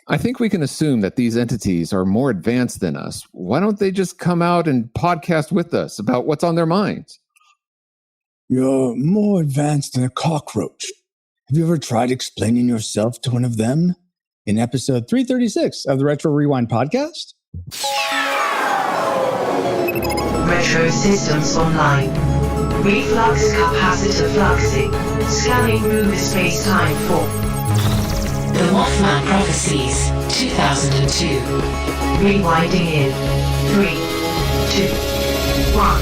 I think we can assume that these entities are more advanced than us. Why don't they just come out and podcast with us about what's on their minds? You're more advanced than a cockroach. Have you ever tried explaining yourself to one of them? In episode 336 of the Retro Rewind podcast. Retro systems online. Reflux capacitor fluxing. Scanning room space-time for The Mothman Prophecies 2002. Rewinding in 3, 2, 1.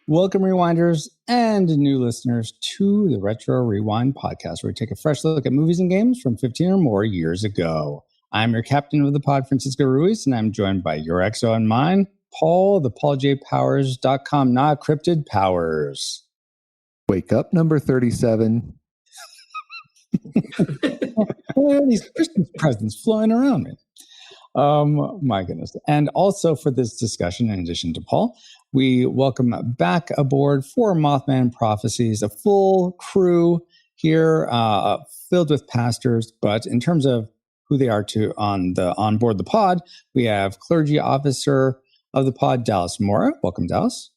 Welcome, Rewinders and new listeners, to the Retro Rewind podcast, where we take a fresh look at movies and games from 15 or more years ago. I'm your captain of the pod, Francisco Ruiz, and I'm joined by your XO and mine, Paul, the PaulJPowers.com, not cryptid Powers. Wake up, number 37. Where are these Christmas presents flying around me? My goodness. And also for this discussion, in addition to Paul, we welcome back aboard for Mothman Prophecies, a full crew here filled with pastors. But in terms of who they are on board the pod, we have clergy officer of the pod, Dallas Mora. Welcome, Dallas.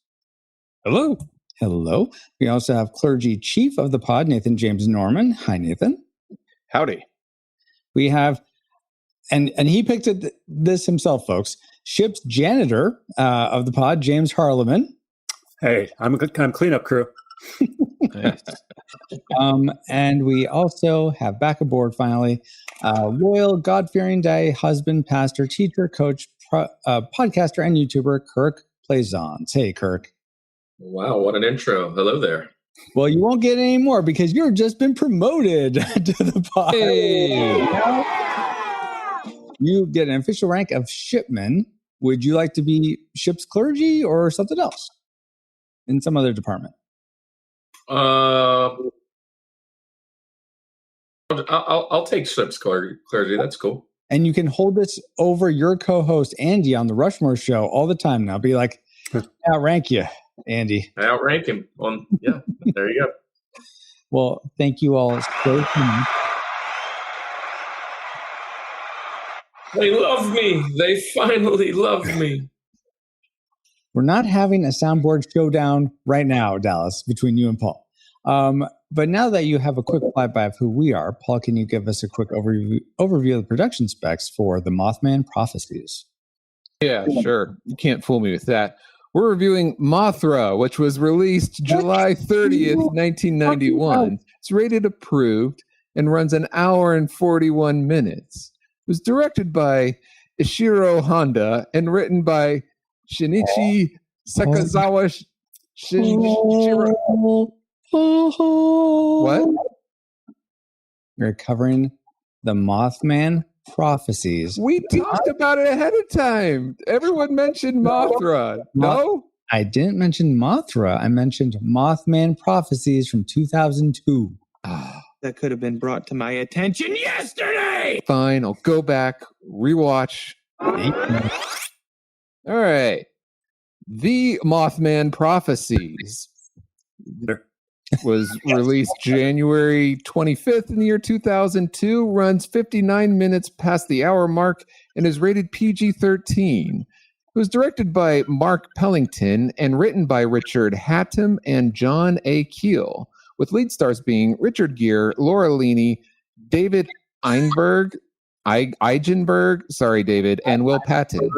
Hello. Hello. We also have clergy chief of the pod, Nathan James Norman. Hi, Nathan. Howdy. We have, and he picked this himself, folks, ship's janitor of the pod, James Harleman. Hey, I'm cleanup crew. Nice. And we also have back aboard, finally, loyal, God-fearing day husband, pastor, teacher, coach, podcaster, and YouTuber, Kirk Plaisance. Hey, Kirk. Wow, what an intro. Hello there. Well, you won't get any more because you've just been promoted to the pod. Hey. You get an official rank of shipman. Would you like to be ship's clergy or something else in some other department? I'll take ship's clergy. That's cool. And you can hold this over your co-host, Andy, on the Rushmore show all the time now. Be like, outrank you, Andy. I outrank him. Yeah, there you go. Well, thank you all so much. They love me. They finally love me. We're not having a soundboard showdown right now, Dallas, between you and Paul. But now that you have a quick flyby of who we are, Paul, can you give us a quick overview of the production specs for the Mothman Prophecies? Yeah, sure. You can't fool me with that. We're reviewing Mothra, which was released July 30th, 1991. It's rated approved and runs an hour and 41 minutes. It was directed by Ishiro Honda and written by Shinichi Sakazawa. What? We're covering the Mothman Prophecies. We talked about it ahead of time. Everyone mentioned Mothra. No? I didn't mention Mothra. I mentioned Mothman Prophecies from 2002. That could have been brought to my attention yesterday. Fine, I'll go back, rewatch. All right. The Mothman Prophecies was released January 25th in the year 2002, runs 59 minutes past the hour mark, and is rated PG-13. It was directed by Mark Pellington and written by Richard Hattem and John A. Keel, with lead stars being Richard Gere, Laura Linney, David Eigenberg, sorry, David, and Will Patton.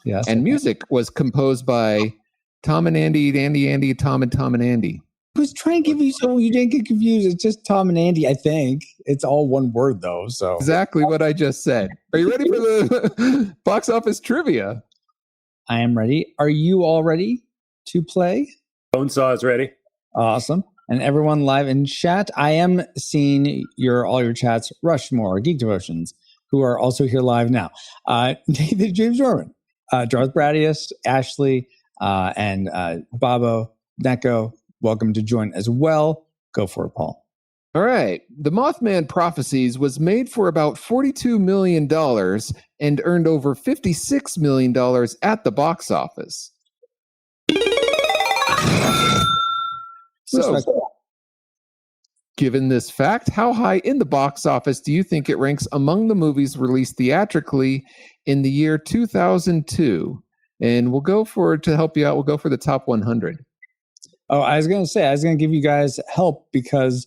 Yes. And music was composed by Tom and Andy, Tom and Andy. I was trying to give you so you didn't get confused. It's just Tom and Andy, I think. It's all one word, though. So exactly what I just said. Are you ready for the box office trivia? I am ready. Are you all ready to play? Bonesaw is ready. Awesome. And everyone live in chat, I am seeing all your chats, Rushmore, Geek Devotions, who are also here live now. Nathan James Norman, Darth Bradius, Ashley, and Bobo, Neko, welcome to join as well. Go for it, Paul. All right. The Mothman Prophecies was made for about $42 million and earned over $56 million at the box office. So, given this fact, how high in the box office do you think it ranks among the movies released theatrically in the year 2002? And to help you out, we'll go for the top 100. Oh, I was going to give you guys help because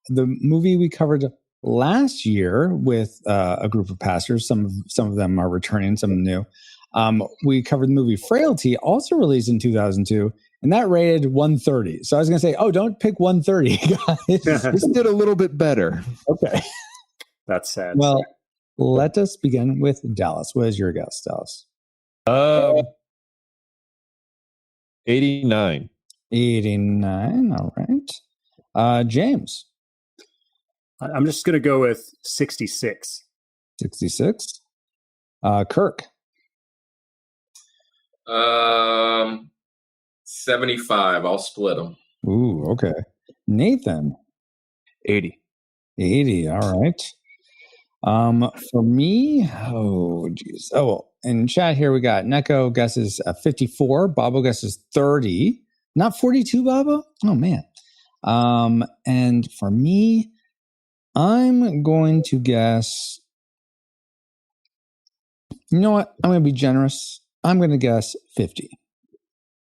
the movie we covered last year with a group of pastors, some of them are returning, some new. We covered the movie Frailty, also released in 2002, and that rated 130. So I was going to say, don't pick 130, guys. This did a little bit better. Okay. That's sad. Well, let us begin with Dallas. What is your guess, Dallas? 89. 89. All right. James. I'm just going to go with 66. 66. Kirk. 75. I'll split them. Ooh, okay. Nathan. 80. 80. All right. For me, oh geez. Oh, well, in chat here we got Neko guesses 54. Bobo guesses 30. Not 42, Bobo? Oh man. And for me, I'm going to guess. You know what? I'm going to be generous. I'm going to guess 50.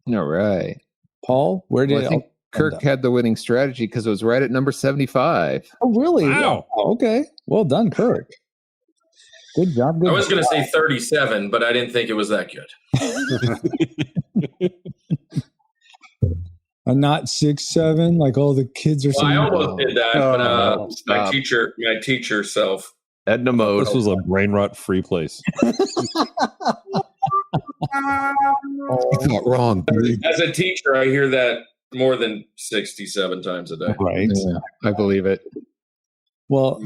All right. Paul, where did I think Kirk had the winning strategy because it was right at number 75. Oh, really? Wow. Okay. Well done, Kirk. Good job. I was going to say 37, but I didn't think it was that good. Not 6, 7, like all the kids are saying. I almost did that, but my teacher self. Edna mode. This was a brain rot free place. Not wrong. As a teacher, I hear that more than 67 times a day. Right. Yeah, I believe it. Well,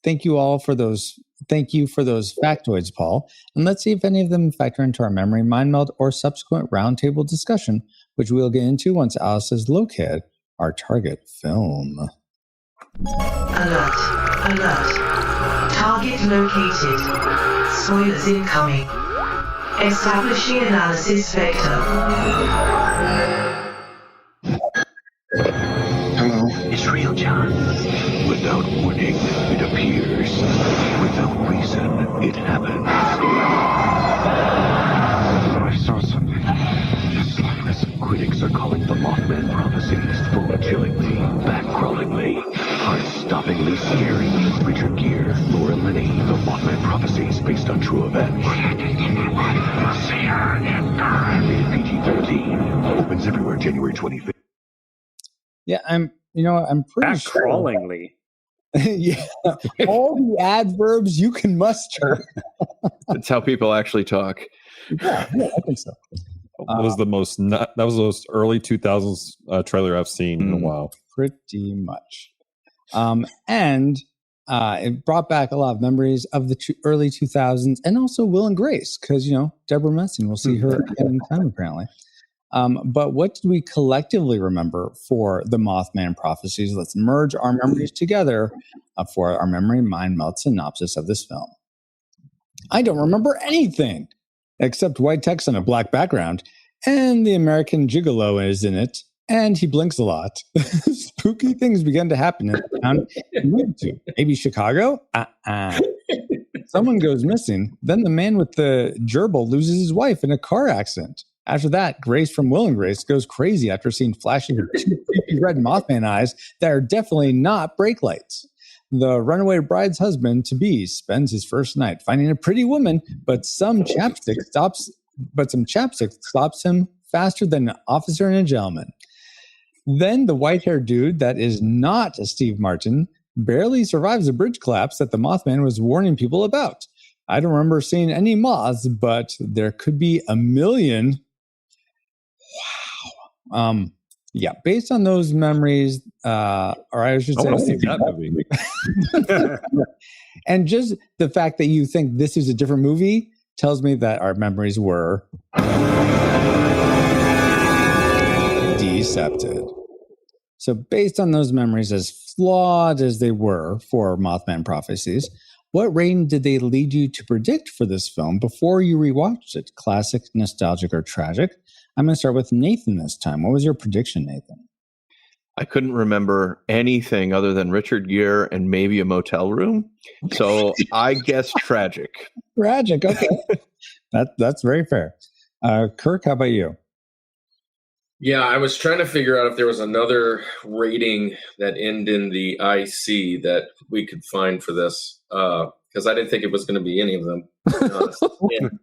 thank you all for those. Thank you for those factoids, Paul. And let's see if any of them factor into our memory mind meld or subsequent roundtable discussion, which we'll get into once Alice has located our target film. Alert. Alert. Target located. Spoilers incoming. Establishing analysis vector. Hello? It's real, John. Without warning, it appears. Without reason, it happens. I saw something. Just like this. Critics are calling the Mothman Prophecies bone-chillingly, back-crawlingly, heart-stoppingly scary. Richard Gere, Laura Linney, the Mothman Prophecies based on true events. Rated PG-13. Opens everywhere January 25th. Yeah, I'm pretty sure. Crawlingly. Yeah, all the adverbs you can muster. That's how people actually talk. Yeah, I think so. That was the most early 2000s trailer I've seen in a while. Pretty much. And it brought back a lot of memories of the early 2000s and also Will and Grace because, Deborah Messing, we'll see her in time apparently. But what did we collectively remember for the Mothman Prophecies? Let's merge our memories together for our memory mind meld synopsis of this film. I don't remember anything except white text on a black background, and the American gigolo is in it, and he blinks a lot. Spooky things began to happen in the town he moved to. Maybe Chicago? Someone goes missing. Then the man with the gerbil loses his wife in a car accident. After that, Grace from Will and Grace goes crazy after seeing flashes of two creepy red Mothman eyes that are definitely not brake lights. The runaway bride's husband-to-be spends his first night finding a pretty woman, but some chapstick stops him faster than an officer and a gentleman. Then the white-haired dude that is not Steve Martin barely survives a bridge collapse that the Mothman was warning people about. I don't remember seeing any moths, but there could be a million. Wow. Yeah, based on those memories, or I should say, see that movie. And just the fact that you think this is a different movie tells me that our memories were decepted. So based on those memories, as flawed as they were for Mothman Prophecies, what rating did they lead you to predict for this film before you rewatched it? Classic, nostalgic, or tragic? I'm going to start with Nathan this time. What was your prediction, Nathan? I couldn't remember anything other than Richard Gere and maybe a motel room. So I guess tragic. Tragic. Okay. That's very fair. Kirk, how about you? Yeah, I was trying to figure out if there was another rating that ended in the IC that we could find for this, because I didn't think it was going to be any of them.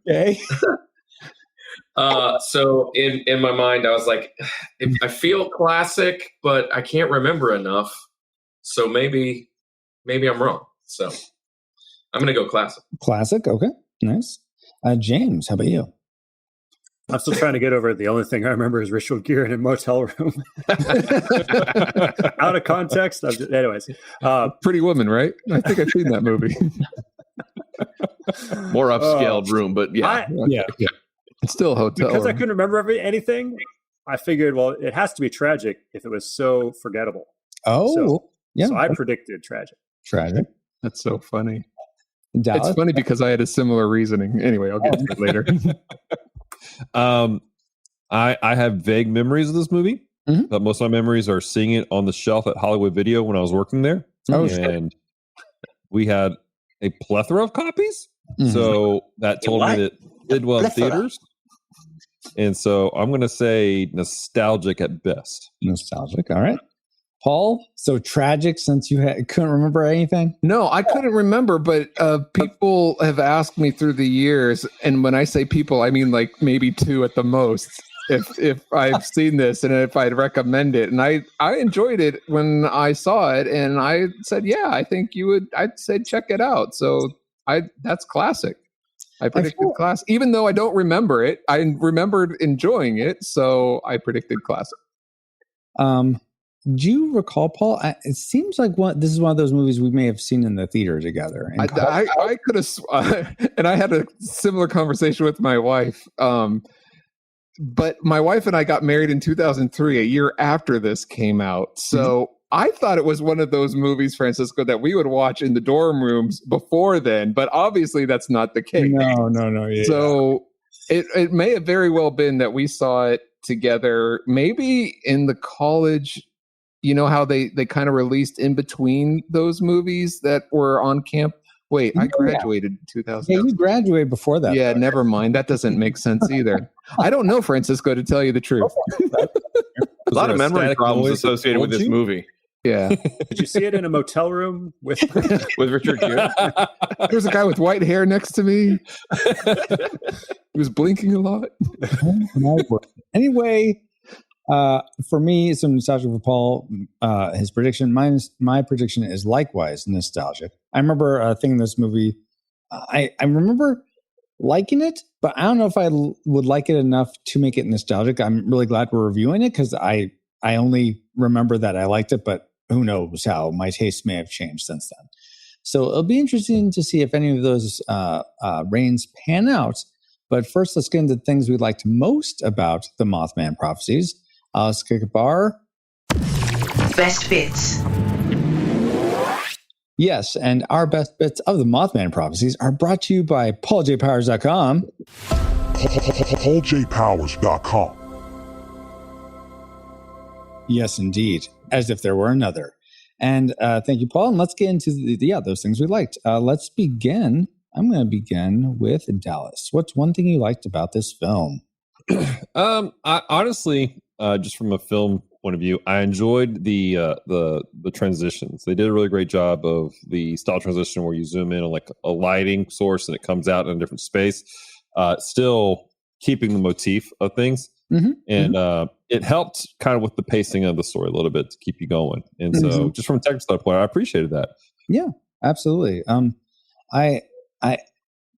Okay. So in my mind, I was like, I feel classic, but I can't remember enough. So maybe I'm wrong. So I'm going to go classic. Classic. Okay. Nice. James, how about you? I'm still trying to get over it. The only thing I remember is Richard Gere in a motel room. Out of context. Anyways. Pretty Woman, right? I think I've seen that movie. More upscaled room, but yeah. It's still a hotel. Because I couldn't remember anything, I figured, well, it has to be tragic if it was so forgettable. Oh, So I predicted tragic. Tragic. That's so funny. Dallas? It's funny because I had a similar reasoning. Anyway, I'll get to it later. I have vague memories of this movie, but most of my memories are seeing it on the shelf at Hollywood Video when I was working there. And we had a plethora of copies. So that told me that it did well in theaters. And so I'm going to say nostalgic at best. Nostalgic. All right. Paul, so tragic since you couldn't remember anything? No, I couldn't remember, but people have asked me through the years, and when I say people, I mean like maybe two at the most, if I've seen this and if I'd recommend it. And I enjoyed it when I saw it, and I said, yeah, I think you would. I'd say check it out. So that's classic. I predicted classic, even though I don't remember it. I remembered enjoying it, so I predicted classic. Do you recall, Paul? It seems like this is one of those movies we may have seen in the theater together. I could have, and I had a similar conversation with my wife. But my wife and I got married in 2003, a year after this came out. So I thought it was one of those movies, Francisco, that we would watch in the dorm rooms before then. But obviously, that's not the case. No. Yeah. So it may have very well been that we saw it together, maybe in the college. You know how they kind of released in between those movies that were on camp? Wait, I graduated in 2000. Yeah, you graduated before that. Yeah, never mind. That doesn't make sense either. I don't know, Francisco, to tell you the truth. A lot of memory problems associated with this movie. Yeah. Did you see it in a motel room with Richard Gere? There's a guy with white hair next to me. He was blinking a lot. Anyway, for me, some nostalgia for Paul. His prediction, my prediction is likewise nostalgic. I remember thinking this movie. I remember liking it, but I don't know if I would like it enough to make it nostalgic. I'm really glad we're reviewing it because I only remember that I liked it, but who knows how my taste may have changed since then. So it'll be interesting to see if any of those reigns pan out. But first, let's get into the things we liked most about the Mothman Prophecies. Let's kick a bar. Best bits. Yes, and our best bits of the Mothman Prophecies are brought to you by PaulJPowers.com. PaulJPowers.com. Yes, indeed. As if there were another. And thank you, Paul. And let's get into those things we liked. Let's begin. I'm going to begin with Dallas. What's one thing you liked about this film? I honestly, just from a film point of view, I enjoyed the transitions. They did a really great job of the style transition where you zoom in on like a lighting source and it comes out in a different space, still keeping the motif of things. And it helped kind of with the pacing of the story a little bit to keep you going. And so just from a technical standpoint, I appreciated that. Yeah, absolutely. I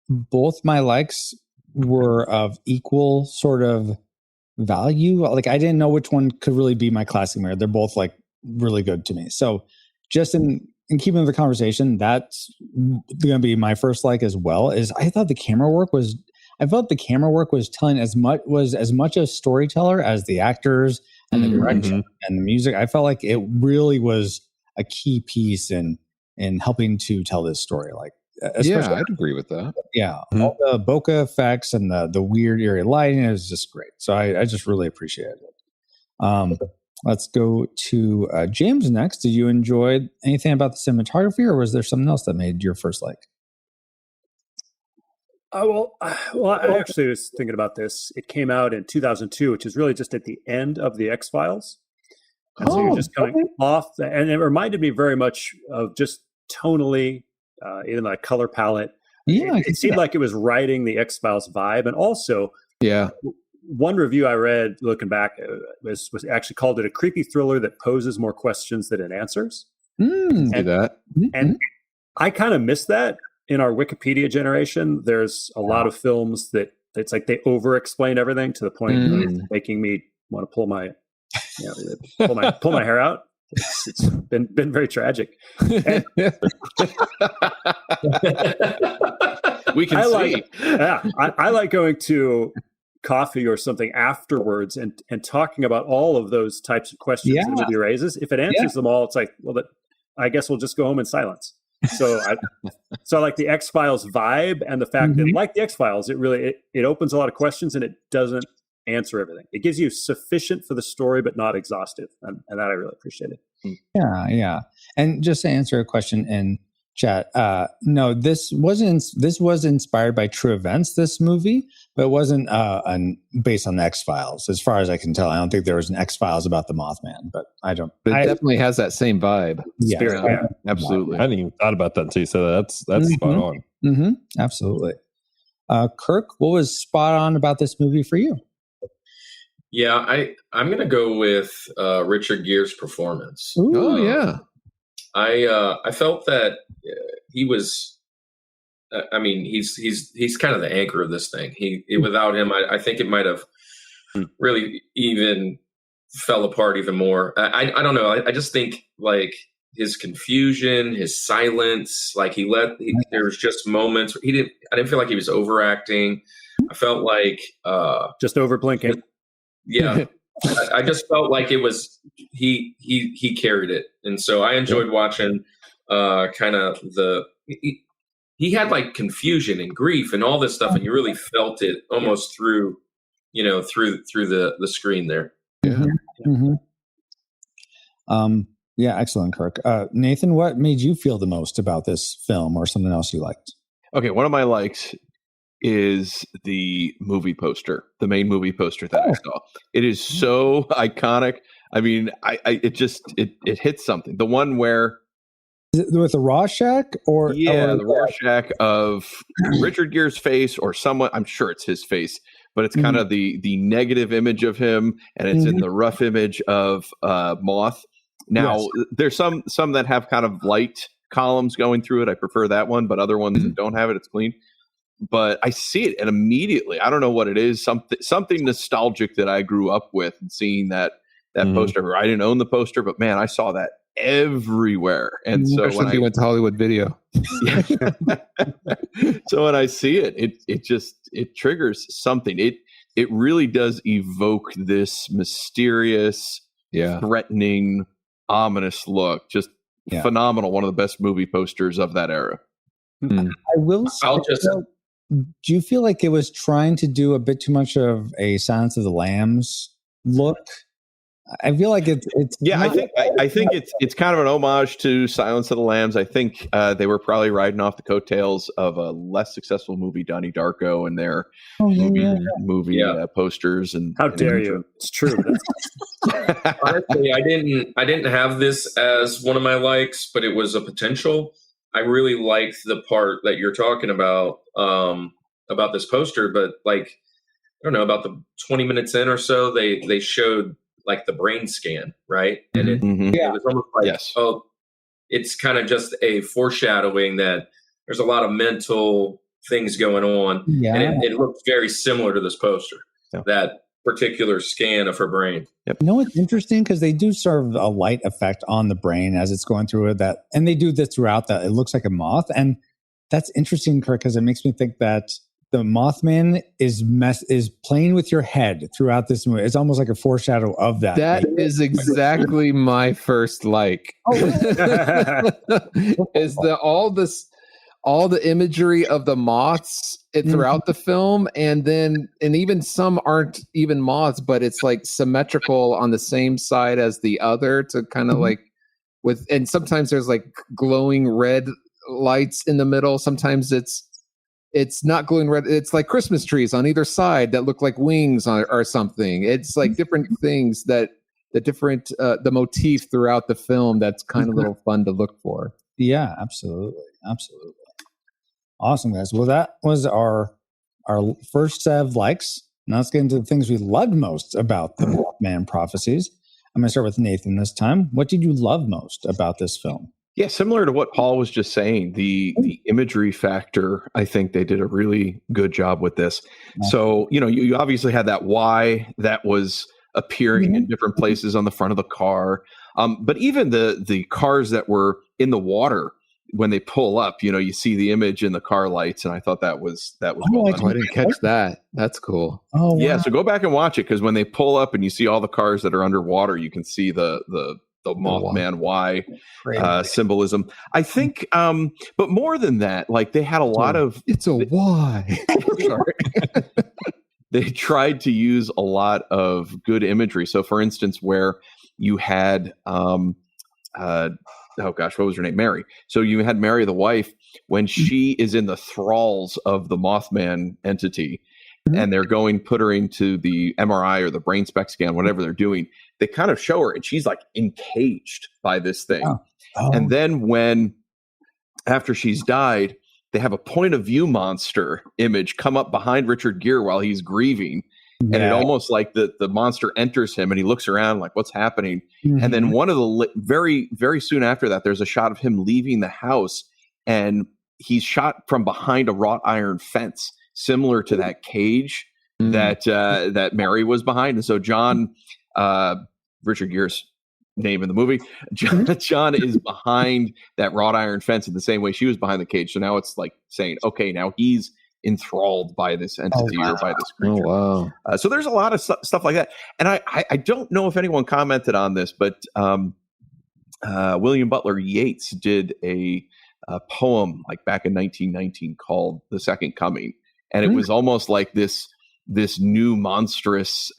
both my likes were of equal sort of value. Like I didn't know which one could really be my classic mirror. They're both like really good to me. So just in keeping with the conversation, that's going to be my first like as well. Is I thought the camera work was telling as much a storyteller as the actors and the direction and the music. I felt like it really was a key piece in helping to tell this story. Like, yeah, I'd agree with that. Yeah, all the bokeh effects and the weird eerie lighting is just great. So I just really appreciated it. let's go to James next. Did you enjoy anything about the cinematography, or was there something else that made your first like? Well, I actually was thinking about this. It came out in 2002, which is really just at the end of the X-Files. And so you're just coming off, and it reminded me very much of just tonally, even the color palette. Yeah, it seemed like it was writing the X-Files vibe. And also, one review I read looking back was actually called it a creepy thriller that poses more questions than it answers. And I kind of miss that. In our Wikipedia generation, there's a lot of films that it's like they over-explain everything to the point of making me want to pull my hair out. It's been very tragic. And we can see. I like going to coffee or something afterwards and talking about all of those types of questions that the movie raises. If it answers them all, it's like, well, I guess we'll just go home in silence. So I like the X-Files vibe, and the fact that, like the X-Files, it opens a lot of questions and it doesn't answer everything. It gives you sufficient for the story, but not exhaustive, and that I really appreciated. Yeah. And just to answer a question in chat, no, this was inspired by true events, this movie, but it wasn't based on the X-Files. As far as I can tell, I don't think there was an X-Files about the Mothman, but I don't. But it definitely has that same vibe. Spirit, absolutely. I hadn't even thought about that until you said that. That's spot on. Absolutely. Kirk, what was spot on about this movie for you? Yeah, I'm going to go with Richard Gere's performance. I felt that he was. I mean, he's kind of the anchor of this thing. Without him, I think it might have really even fell apart even more. I don't know. I just think like his confusion, his silence, like there was just moments where I didn't feel like he was overacting. I felt like just over blinking. Yeah. I just felt like it was he carried it, and so I enjoyed watching kind of he had like confusion and grief and all this stuff, and you really felt it almost through the screen there. Excellent, Kirk. Nathan, what made you feel the most about this film, or something else you liked? Okay, one of my likes is the movie poster, the main movie poster that I saw. It is so iconic. I mean, it hits something. The one where with the Rorschach, the Rorschach of Richard Gere's face, or someone. I'm sure it's his face, but it's kind of the negative image of him, and it's in the rough image of Moth. Now, there's some that have kind of light columns going through it. I prefer that one, but other ones that don't have it, it's clean. But I see it, and immediately, I don't know what it is, something nostalgic that I grew up with, and seeing that poster. I didn't own the poster, but man, I saw that everywhere. And so especially when you went to Hollywood Video. So when I see it, it triggers something. It really does evoke this mysterious, threatening, ominous look. Just phenomenal. One of the best movie posters of that era. I will say, do you feel like it was trying to do a bit too much of a Silence of the Lambs look? I feel like it's I think it's kind of an homage to Silence of the Lambs. I think they were probably riding off the coattails of a less successful movie, Donnie Darko, and their movie posters. And how dare you? It's true. Honestly, I didn't have this as one of my likes, but it was a potential. I really liked the part that you're talking about this poster, but like, I don't know, about the 20 minutes in or so, they showed like the brain scan, right? And it was almost like, it's kind of just a foreshadowing that there's a lot of mental things going on. And it looks very similar to this poster, that particular scan of her brain. You know what's interesting? Because they do serve a light effect on the brain as it's going through it, and they do this throughout that. It looks like a moth. And that's interesting, Kirk, because it makes me think that the Mothman is playing with your head throughout this movie. It's almost like a foreshadow of that. That is exactly my first like. Is all the imagery of the moths throughout the film, and even some aren't even moths, but it's like symmetrical on the same side as the other to kind of like and sometimes there's like glowing red lights in the middle. Sometimes it's not glowing red. It's like Christmas trees on either side that look like wings or something. It's like different things the motif throughout the film that's kind of a little fun to look for. Yeah, absolutely. Awesome, guys. Well, that was our first set of likes. Now let's get into the things we loved most about the Mothman Prophecies. I'm going to start with Nathan this time. What did you love most about this film? Yeah, similar to what Paul was just saying, the imagery factor, I think they did a really good job with this. So, you obviously had that Y that was appearing in different places on the front of the car. But even the cars that were in the water, when they pull up, you see the image in the car lights, and I thought that was well done. I didn't catch that. That's cool. Oh, wow. Yeah. So go back and watch it, because when they pull up and you see all the cars that are underwater, you can see the Mothman Y symbolism. I think, but more than that, like they had a lot of. It's a Y. Sorry. They tried to use a lot of good imagery. So, for instance, where you had, what was her name? Mary. So you had Mary, the wife, when she is in the thralls of the Mothman entity, and they're put her into the MRI or the brain spec scan, whatever they're doing. They kind of show her, and she's like encaged by this thing. And then after she's died, they have a point of view monster image come up behind Richard Gere while he's grieving. And it almost like the monster enters him, and he looks around like, what's happening? And then one of the very, very soon after that, there's a shot of him leaving the house, and he's shot from behind a wrought iron fence, similar to that cage that Mary was behind. And so John, Richard Gere's name in the movie, John is behind that wrought iron fence in the same way she was behind the cage. So now it's like saying, okay, now he's enthralled by this entity or by this creature. Oh, wow. So there's a lot of stuff like that. And I don't know if anyone commented on this, but William Butler Yeats did a poem like back in 1919 called The Second Coming. And it was almost like this new monstrous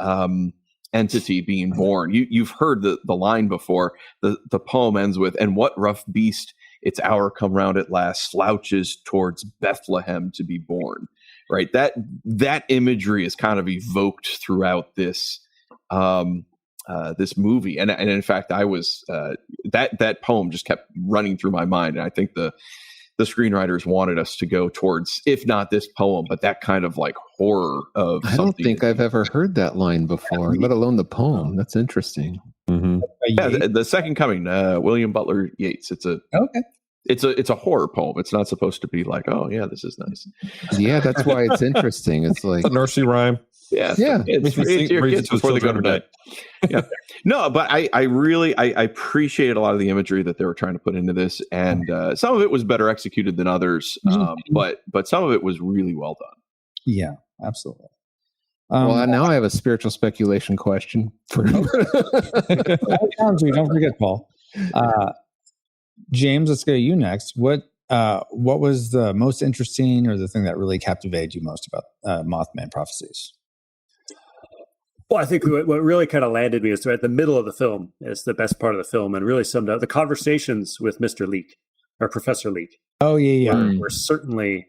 entity being born. You've heard the line before. The poem ends with, "And what rough beast, its hour come round at last, slouches towards Bethlehem to be born." Right. That imagery is kind of evoked throughout this this movie. And in fact, I was that poem just kept running through my mind. And I think the screenwriters wanted us to go towards, if not this poem, but that kind of like horror of I don't think I've ever heard that line before, let alone the poem. That's interesting. Yeah, the Second Coming, William Butler Yeats. It's a horror poem. It's not supposed to be like, oh yeah, this is nice. Yeah, that's why it's interesting. It's like a nursery rhyme. Yeah, yeah. It's your kids before they go to bed. Yeah, no, but I really appreciate a lot of the imagery that they were trying to put into this, and some of it was better executed than others, but some of it was really well done. Yeah, absolutely. Well, now I have a spiritual speculation question for you. Don't forget, Paul. James, let's go to you next. What was the most interesting, or the thing that really captivated you most about Mothman Prophecies? Well, I think what really kind of landed me is right at the middle of the film is the best part of the film, and really summed up the conversations with Mr. Leak or Professor Leak. Oh yeah. Were certainly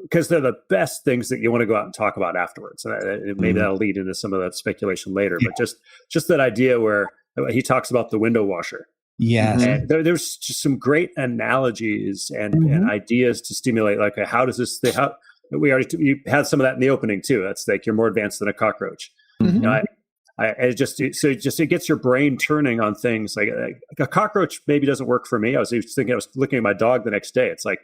because they're the best things that you want to go out and talk about afterwards. And maybe that'll lead into some of that speculation later. But just that idea where he talks about the window washer. Yeah, and there's just some great analogies and ideas to stimulate. Like, how does this? You had some of that in the opening too. That's like you're more advanced than a cockroach. You know, it gets your brain turning on things. Like a cockroach maybe doesn't work for me. I was looking at my dog the next day. It's like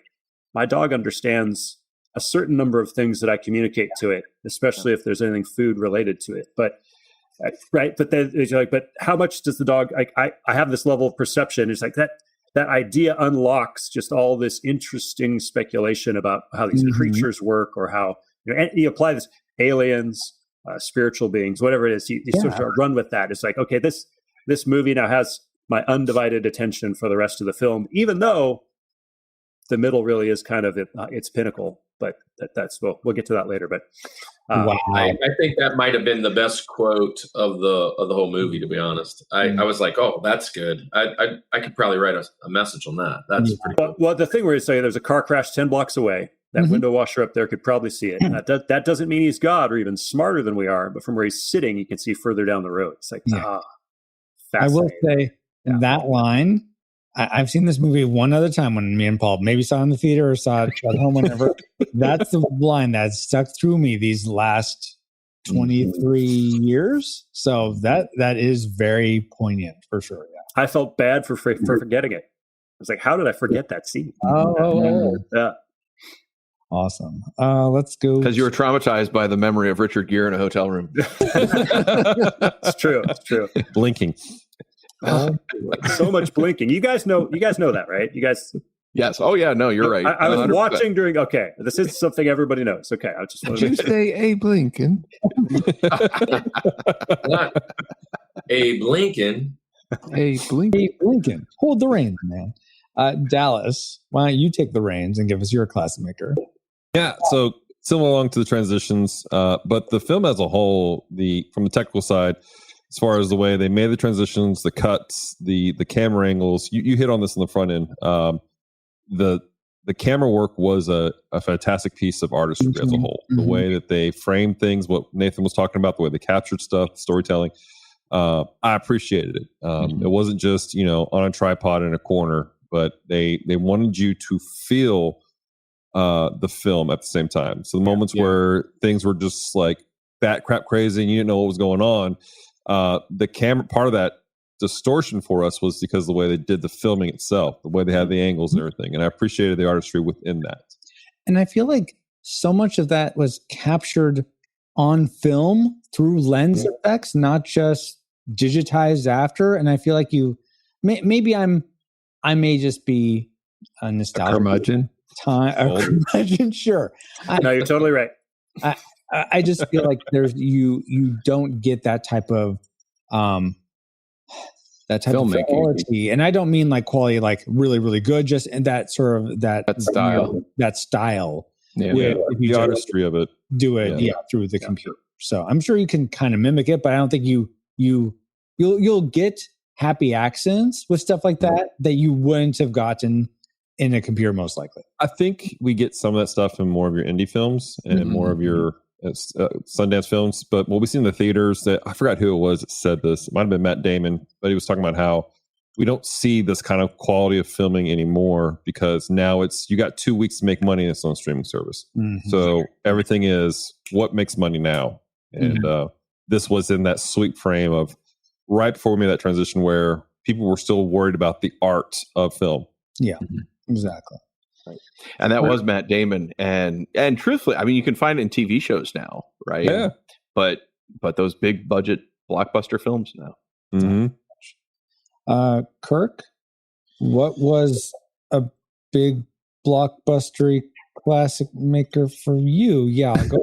my dog understands a certain number of things that I communicate to it, especially if there's anything food related to it. But then it's like, but how much does the dog? I have this level of perception. It's like that idea unlocks just all this interesting speculation about how these creatures work, or how and you apply this aliens. Spiritual beings, whatever it is, you sort of run with that. It's like, okay, this movie now has my undivided attention for the rest of the film, even though the middle really is kind of its pinnacle. But that's we'll get to that later. But wow. I think that might have been the best quote of the whole movie. To be honest, I was like, oh, that's good. I could probably write a message on that. That's pretty cool. Well, the thing where you say there's a car crash 10 blocks away. That window washer up there could probably see it. That doesn't mean he's God or even smarter than we are, but from where he's sitting, you can see further down the road. It's like, I will say that line, I've seen this movie one other time when me and Paul maybe saw it in the theater or saw it at home, whenever. That's the line that stuck through me these last 23 years. So that is very poignant for sure. Yeah. I felt bad for forgetting it. I was like, how did I forget that scene? Yeah. Awesome. Let's go. Because you were traumatized by the memory of Richard Gere in a hotel room. It's true. Blinking. So much blinking. You guys know that, right? You guys. Yes. Oh yeah. No, you're right. I was 100%. Watching during. Okay, this is something everybody knows. Okay, I just want to say a blinking. A blinking. A blinking. Hold the reins, man. Dallas, why don't you take the reins and give us your classmaker? Yeah, so similar along to the transitions, but the film as a whole, from the technical side, as far as the way they made the transitions, the cuts, the camera angles, you hit on this in the front end. The camera work was a fantastic piece of artistry as a whole. The way that they framed things, what Nathan was talking about, the way they captured stuff, storytelling, I appreciated it. It wasn't just on a tripod in a corner, but they wanted you to feel the film at the same time. So the moments where things were just like bat crap crazy and you didn't know what was going on, the camera part of that distortion for us was because of the way they did the filming itself, the way they had the angles and everything. And I appreciated the artistry within that. And I feel like so much of that was captured on film through lens effects, not just digitized after. And I feel like maybe I may just be a nostalgic curmudgeon. Curmudgeon, sure. No, you're totally right. I just feel like you don't get that type of filmmaking. Quality, and I don't mean like quality, like really, really good. Just in that sort of that style, the artistry of it. Do it, through the computer. So I'm sure you can kind of mimic it, but I don't think you'll get happy accents with stuff like that you wouldn't have gotten in a computer, most likely. I think we get some of that stuff in more of your indie films and more of your Sundance films. But what we see in the theaters, that I forgot who it was that said this. It might have been Matt Damon, but he was talking about how we don't see this kind of quality of filming anymore because now you got 2 weeks to make money and it's on a streaming service. So everything is what makes money now. And this was in that sweet frame of right before we made that transition where people were still worried about the art of film. Yeah, exactly. Right. And that was Matt Damon. And truthfully, I mean, you can find it in TV shows now, right? Yeah. But those big budget blockbuster films now. Kirk, what was a big blockbustery classic maker for you? Yeah, I'll go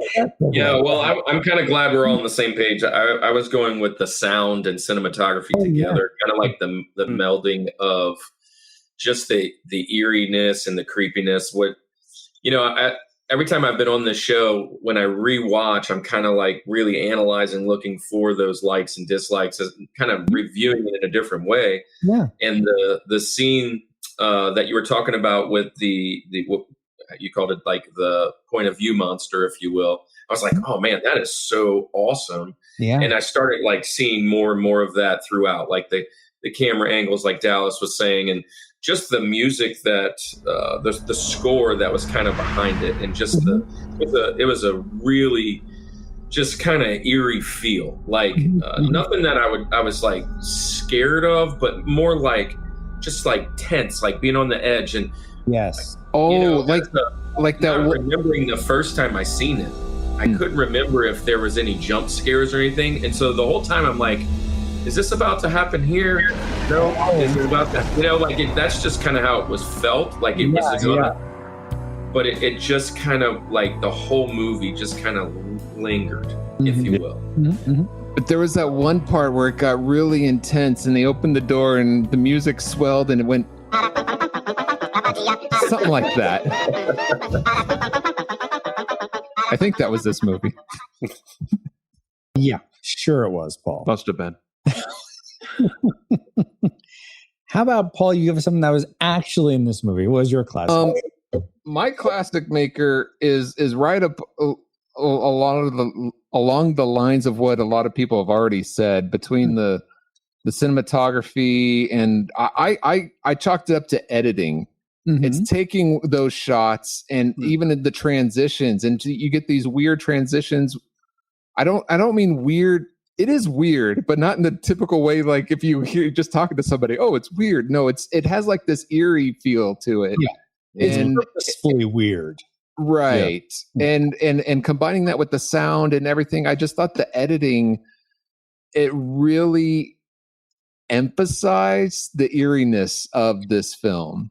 well, I'm kind of glad we're all on the same page. I was going with the together, kind of like the melding of just the eeriness and the creepiness. Every time I've been on this show, when I rewatch, I'm kind of like really analyzing, looking for those likes and dislikes, kind of reviewing it in a different way. Yeah. And the scene that you were talking about with the what you called it, like the point of view monster, if you will. I was like, oh man, that is so awesome. Yeah. And I started like seeing more and more of that throughout, like the camera angles, like Dallas was saying, and just the music that the score that was kind of behind it, and just it was a really just kind of eerie feel, like nothing that I was like scared of, but more like just like tense, like being on the edge. And yes, like that. Remembering the first time I seen it, I couldn't remember if there was any jump scares or anything, and so the whole time I'm like, is this about to happen here? No. Is it about that? That's just kind of how it was felt. Like it was but it just kind of like the whole movie just kind of lingered, if you will. But there was that one part where it got really intense and they opened the door and the music swelled and it went something like that. I think that was this movie. Yeah, sure it was, Paul. Must have been. How about, Paul, you give us something that was actually in this movie? What was your classic? My classic maker is right up along the lines of what a lot of people have already said, between the cinematography, and I chalked it up to editing. Mm-hmm. It's taking those shots and even the transitions, and you get these weird transitions. I don't mean weird. It is weird, but not in the typical way. Like if you hear just talking to somebody, oh, it's weird. No, it has like this eerie feel to it. Yeah, it's purposefully weird, right? Yeah. And combining that with the sound and everything, I just thought the editing, it really emphasized the eeriness of this film.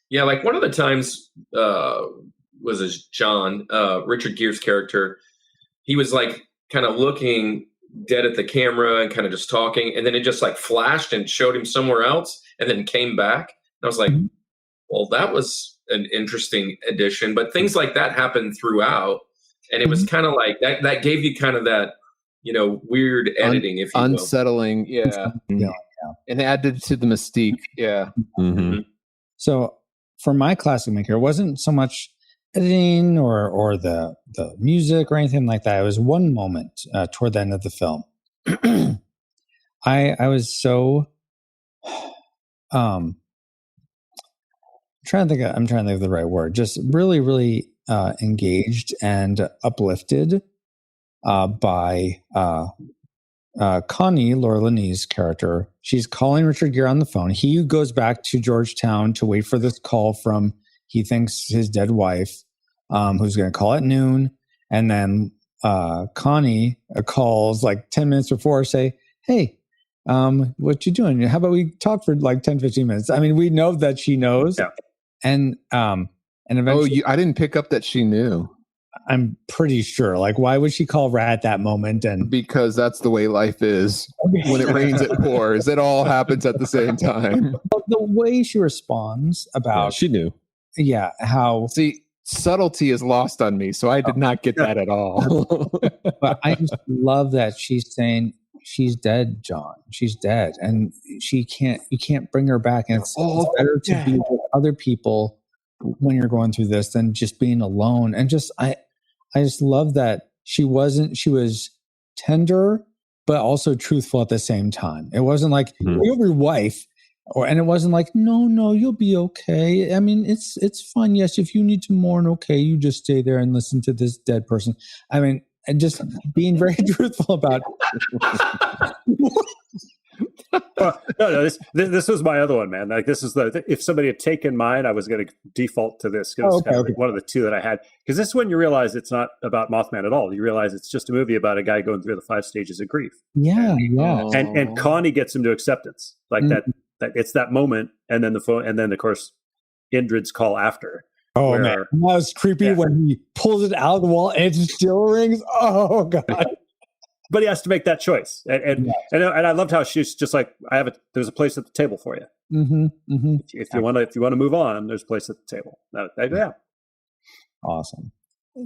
Yeah, like one of the times was as John, Richard Gere's character. He was like kind of looking dead at the camera and kind of just talking, and then it just like flashed and showed him somewhere else and then came back. And I was like, well, that was an interesting addition. But things like that happened throughout, and it was kind of like that gave you kind of that, weird editing, if you will. Unsettling, yeah. And added to the mystique. Yeah. Mm-hmm. So for my classic maker, it wasn't so much editing or the music or anything like that. It was one moment toward the end of the film. I was so I'm trying to think of the right word. Just really, really engaged and uplifted by Connie, Laura Linney's character. She's calling Richard Gere on the phone. He goes back to Georgetown to wait for this call from, he thinks, his dead wife, who's going to call at noon. And then Connie calls like 10 minutes before, say, hey, what you doing? How about we talk for like 10, 15 minutes? I mean, we know that she knows. Yeah. And eventually... I didn't pick up that she knew. I'm pretty sure. Like, why would she call right at that moment? And because that's the way life is. When it rains, it pours. It all happens at the same time. The way she responds about, she knew. Yeah, how subtlety is lost on me, so I did not get that at all. But I just love that she's saying she's dead, John. She's dead, and you can't bring her back. And it's better to be with other people when you're going through this than just being alone. And I just love that she was tender, but also truthful at the same time. It wasn't like, you're your wife, and it wasn't like, no, you'll be okay. I mean, it's fine. Yes, if you need to mourn, okay, you just stay there and listen to this dead person. I mean, and just being very truthful about No, this was my other one, man. Like, this is if somebody had taken mine, I was going to default to this because it's kind of like one of the two that I had. Because this is when you realize it's not about Mothman at all. You realize it's just a movie about a guy going through the 5 stages of grief. Yeah. And Connie gets him to acceptance, like that it's that moment, and then the phone, and then of course Indrid's call after. Oh man, that was creepy when he pulls it out of the wall and it still rings. Oh god. But he has to make that choice, and I loved how she's just like, there's a place at the table for you. If you want to move on, there's a place at the table. Yeah. Awesome.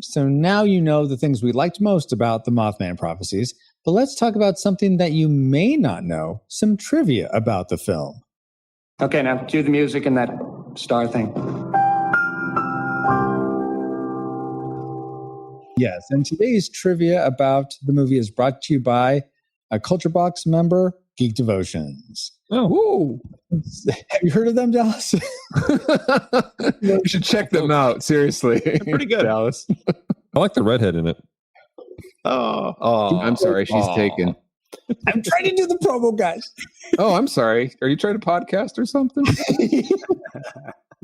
So now you know the things we liked most about the Mothman Prophecies, but let's talk about something that you may not know, some trivia about the film. Okay, now cue the music and that star thing. Yes, and today's trivia about the movie is brought to you by a Culture Box member, Geek Devotions. Oh, have you heard of them, Dallas? You should check them out. Seriously, they're pretty good, Dallas. I like the redhead in it. Oh, I'm sorry, she's taken. I'm trying to do the promo, guys. Oh, I'm sorry. Are you trying to podcast or something?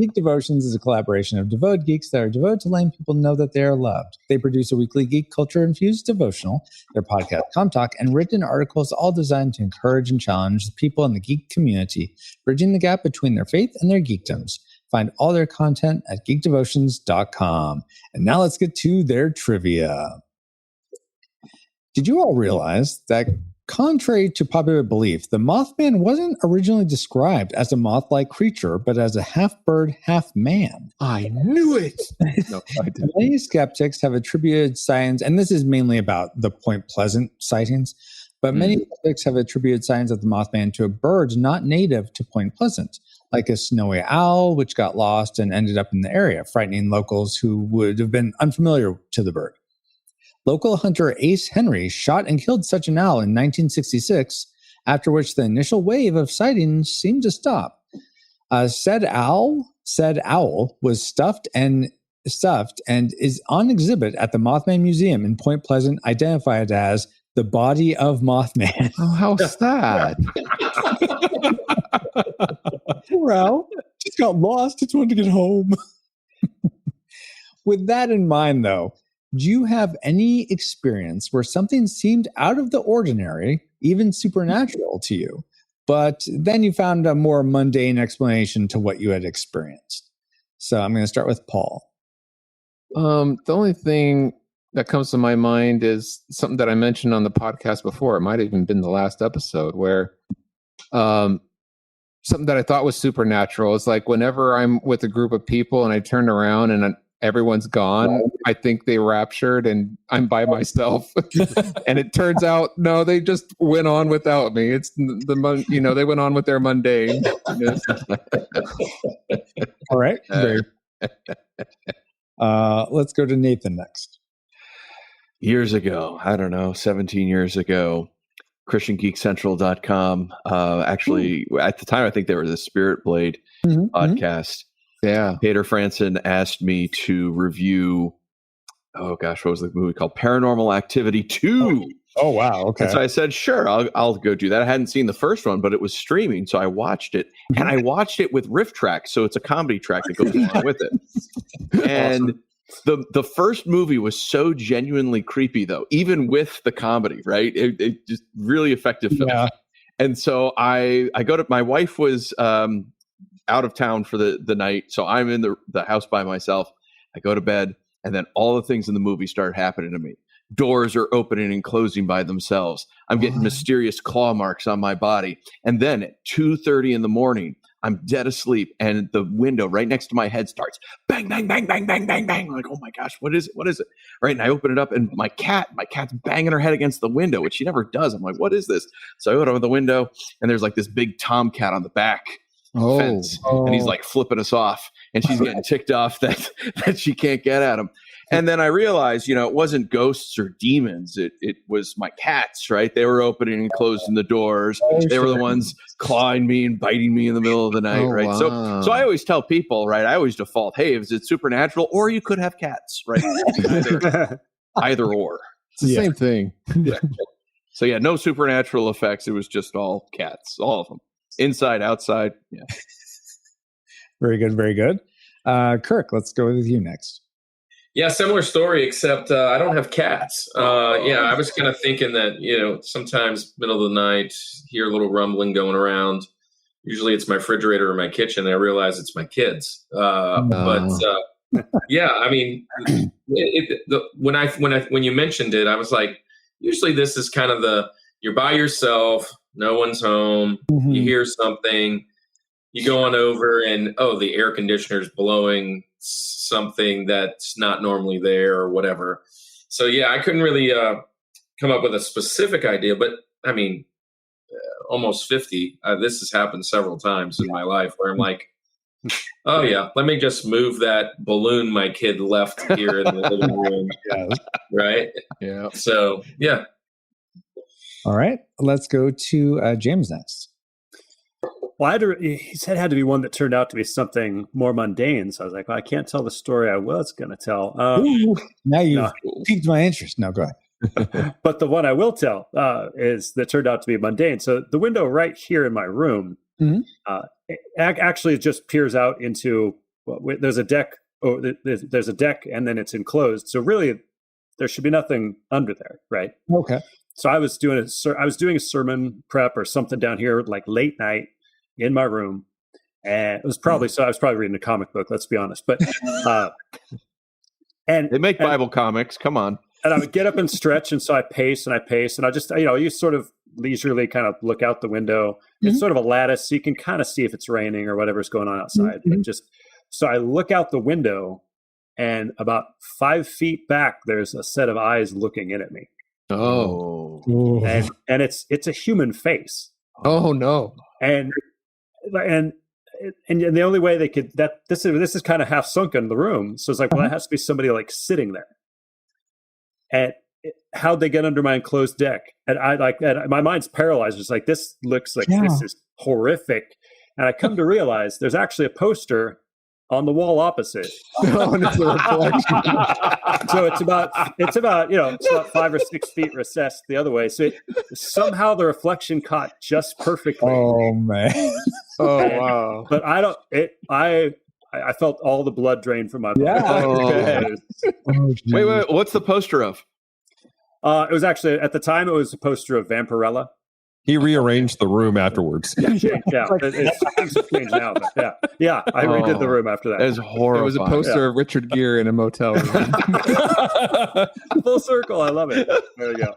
Geek Devotions is a collaboration of devoted geeks that are devoted to letting people know that they are loved. They produce a weekly geek culture-infused devotional, their podcast, ComTalk, and written articles, all designed to encourage and challenge the people in the geek community, bridging the gap between their faith and their geekdoms. Find all their content at geekdevotions.com. And now let's get to their trivia. Did you all realize that contrary to popular belief, the Mothman wasn't originally described as a moth-like creature, but as a half-bird, half-man. I knew it. No, I didn't. Many skeptics have attributed sightings, and this is mainly about the Point Pleasant sightings, but many skeptics have attributed sightings of the Mothman to a bird not native to Point Pleasant, like a snowy owl, which got lost and ended up in the area, frightening locals who would have been unfamiliar to the bird. Local hunter Ace Henry shot and killed such an owl in 1966, after which the initial wave of sightings seemed to stop. Said owl was stuffed and is on exhibit at the Mothman Museum in Point Pleasant, identified as the body of Mothman. Oh, how sad. Poor owl. Just got lost. Just wanted to get home. With that in mind, though, do you have any experience where something seemed out of the ordinary, even supernatural to you, but then you found a more mundane explanation to what you had experienced? So I'm going to start with Paul. The only thing that comes to my mind is something that I mentioned on the podcast before. It might have even been the last episode, where something that I thought was supernatural is like whenever I'm with a group of people and I turn around and everyone's gone, I think they raptured and I'm by myself. And it turns out, no, they just went on without me. It's they went on with their mundane. All right. Let's go to Nathan next. Years ago, I don't know, 17 years ago, ChristianGeekCentral.com. Actually, at the time, I think they were the Spirit Blade podcast. Yeah. Peter Franson asked me to review, what was the movie called? Paranormal Activity 2. Oh wow. Okay. And so I said, sure, I'll go do that. I hadn't seen the first one, but it was streaming. So I watched it, and I watched it with riff track. So it's a comedy track that goes along with it. And the first movie was so genuinely creepy, though, even with the comedy, right? It just really effective film. Yeah. And so I go to, my wife was out of town for the night. So I'm in the house by myself. I go to bed, and then all the things in the movie start happening to me. Doors are opening and closing by themselves. I'm getting mysterious claw marks on my body. And then at 2:30 in the morning, I'm dead asleep, and the window right next to my head starts bang, bang, bang, bang, bang, bang, bang. I'm like, oh my gosh, what is it? What is it? Right. And I open it up, and my cat's banging her head against the window, which she never does. I'm like, what is this? So I open up the window, and there's like this big tomcat on the back fence, and he's like flipping us off, and she's getting ticked off that she can't get at him. And then I realized, it wasn't ghosts or demons. It was my cats, right? They were opening and closing the doors. They were the ones clawing me and biting me in the middle of the night, right? Wow. So I always tell people, right? I always default, hey, is it supernatural, or you could have cats, right? Either or. It's the same thing. Yeah. So yeah, no supernatural effects. It was just all cats, all of them, inside, outside. Yeah. Very good, very good. Kirk, let's go with you next. Yeah, similar story, except I don't have cats. I was kind of thinking that, sometimes middle of the night, hear a little rumbling going around. Usually it's my refrigerator or my kitchen, and I realize it's my kids. But I mean, when you mentioned it, I was like, usually this is kind of you're by yourself, no one's home, you hear something, you go on over, and the air conditioner's blowing something that's not normally there or whatever. So I couldn't really come up with a specific idea, but I mean, almost 50. This has happened several times in my life where I'm like, let me just move that balloon my kid left here in the living room. Right? Yeah. So, yeah. All right. Let's go to James next. Well, he said it had to be one that turned out to be something more mundane. So I was like, well, I can't tell the story I was going to tell. Now you've piqued my interest. No, go ahead. But the one I will tell is that turned out to be mundane. So the window right here in my room actually just peers out into, there's a deck. There's a deck, and then it's enclosed. So really, there should be nothing under there, right? Okay. So I was doing a sermon prep or something down here, like late night in my room, and it was probably I was probably reading a comic book. Let's be honest, but and they make Bible comics. Come on. And I would get up and stretch, and so I pace, and I just you sort of leisurely kind of look out the window. It's sort of a lattice, so you can kind of see if it's raining or whatever's going on outside. But so I look out the window, and about 5 feet back, there's a set of eyes looking in at me. Oh, and it's a human face. Oh no! And the only way they could this is kind of half sunken in the room, so it's like, well, it has to be somebody like sitting there. And how'd they get under my enclosed deck? And my mind's paralyzed. It's like, this looks like this is horrific. And I come to realize there's actually a poster on the wall opposite. And it's a reflection. So it's about 5 or 6 feet recessed the other way. So somehow the reflection caught just perfectly. Oh man! Wow! But I felt all the blood drain from my body. Yeah. Wait, what's the poster of? It was actually, at the time, it was a poster of Vampirella. He rearranged the room afterwards. Things have changed now, but yeah. I redid the room after that. That is horrible. It was a poster of Richard Gere in a motel room. Full circle. I love it. There you go.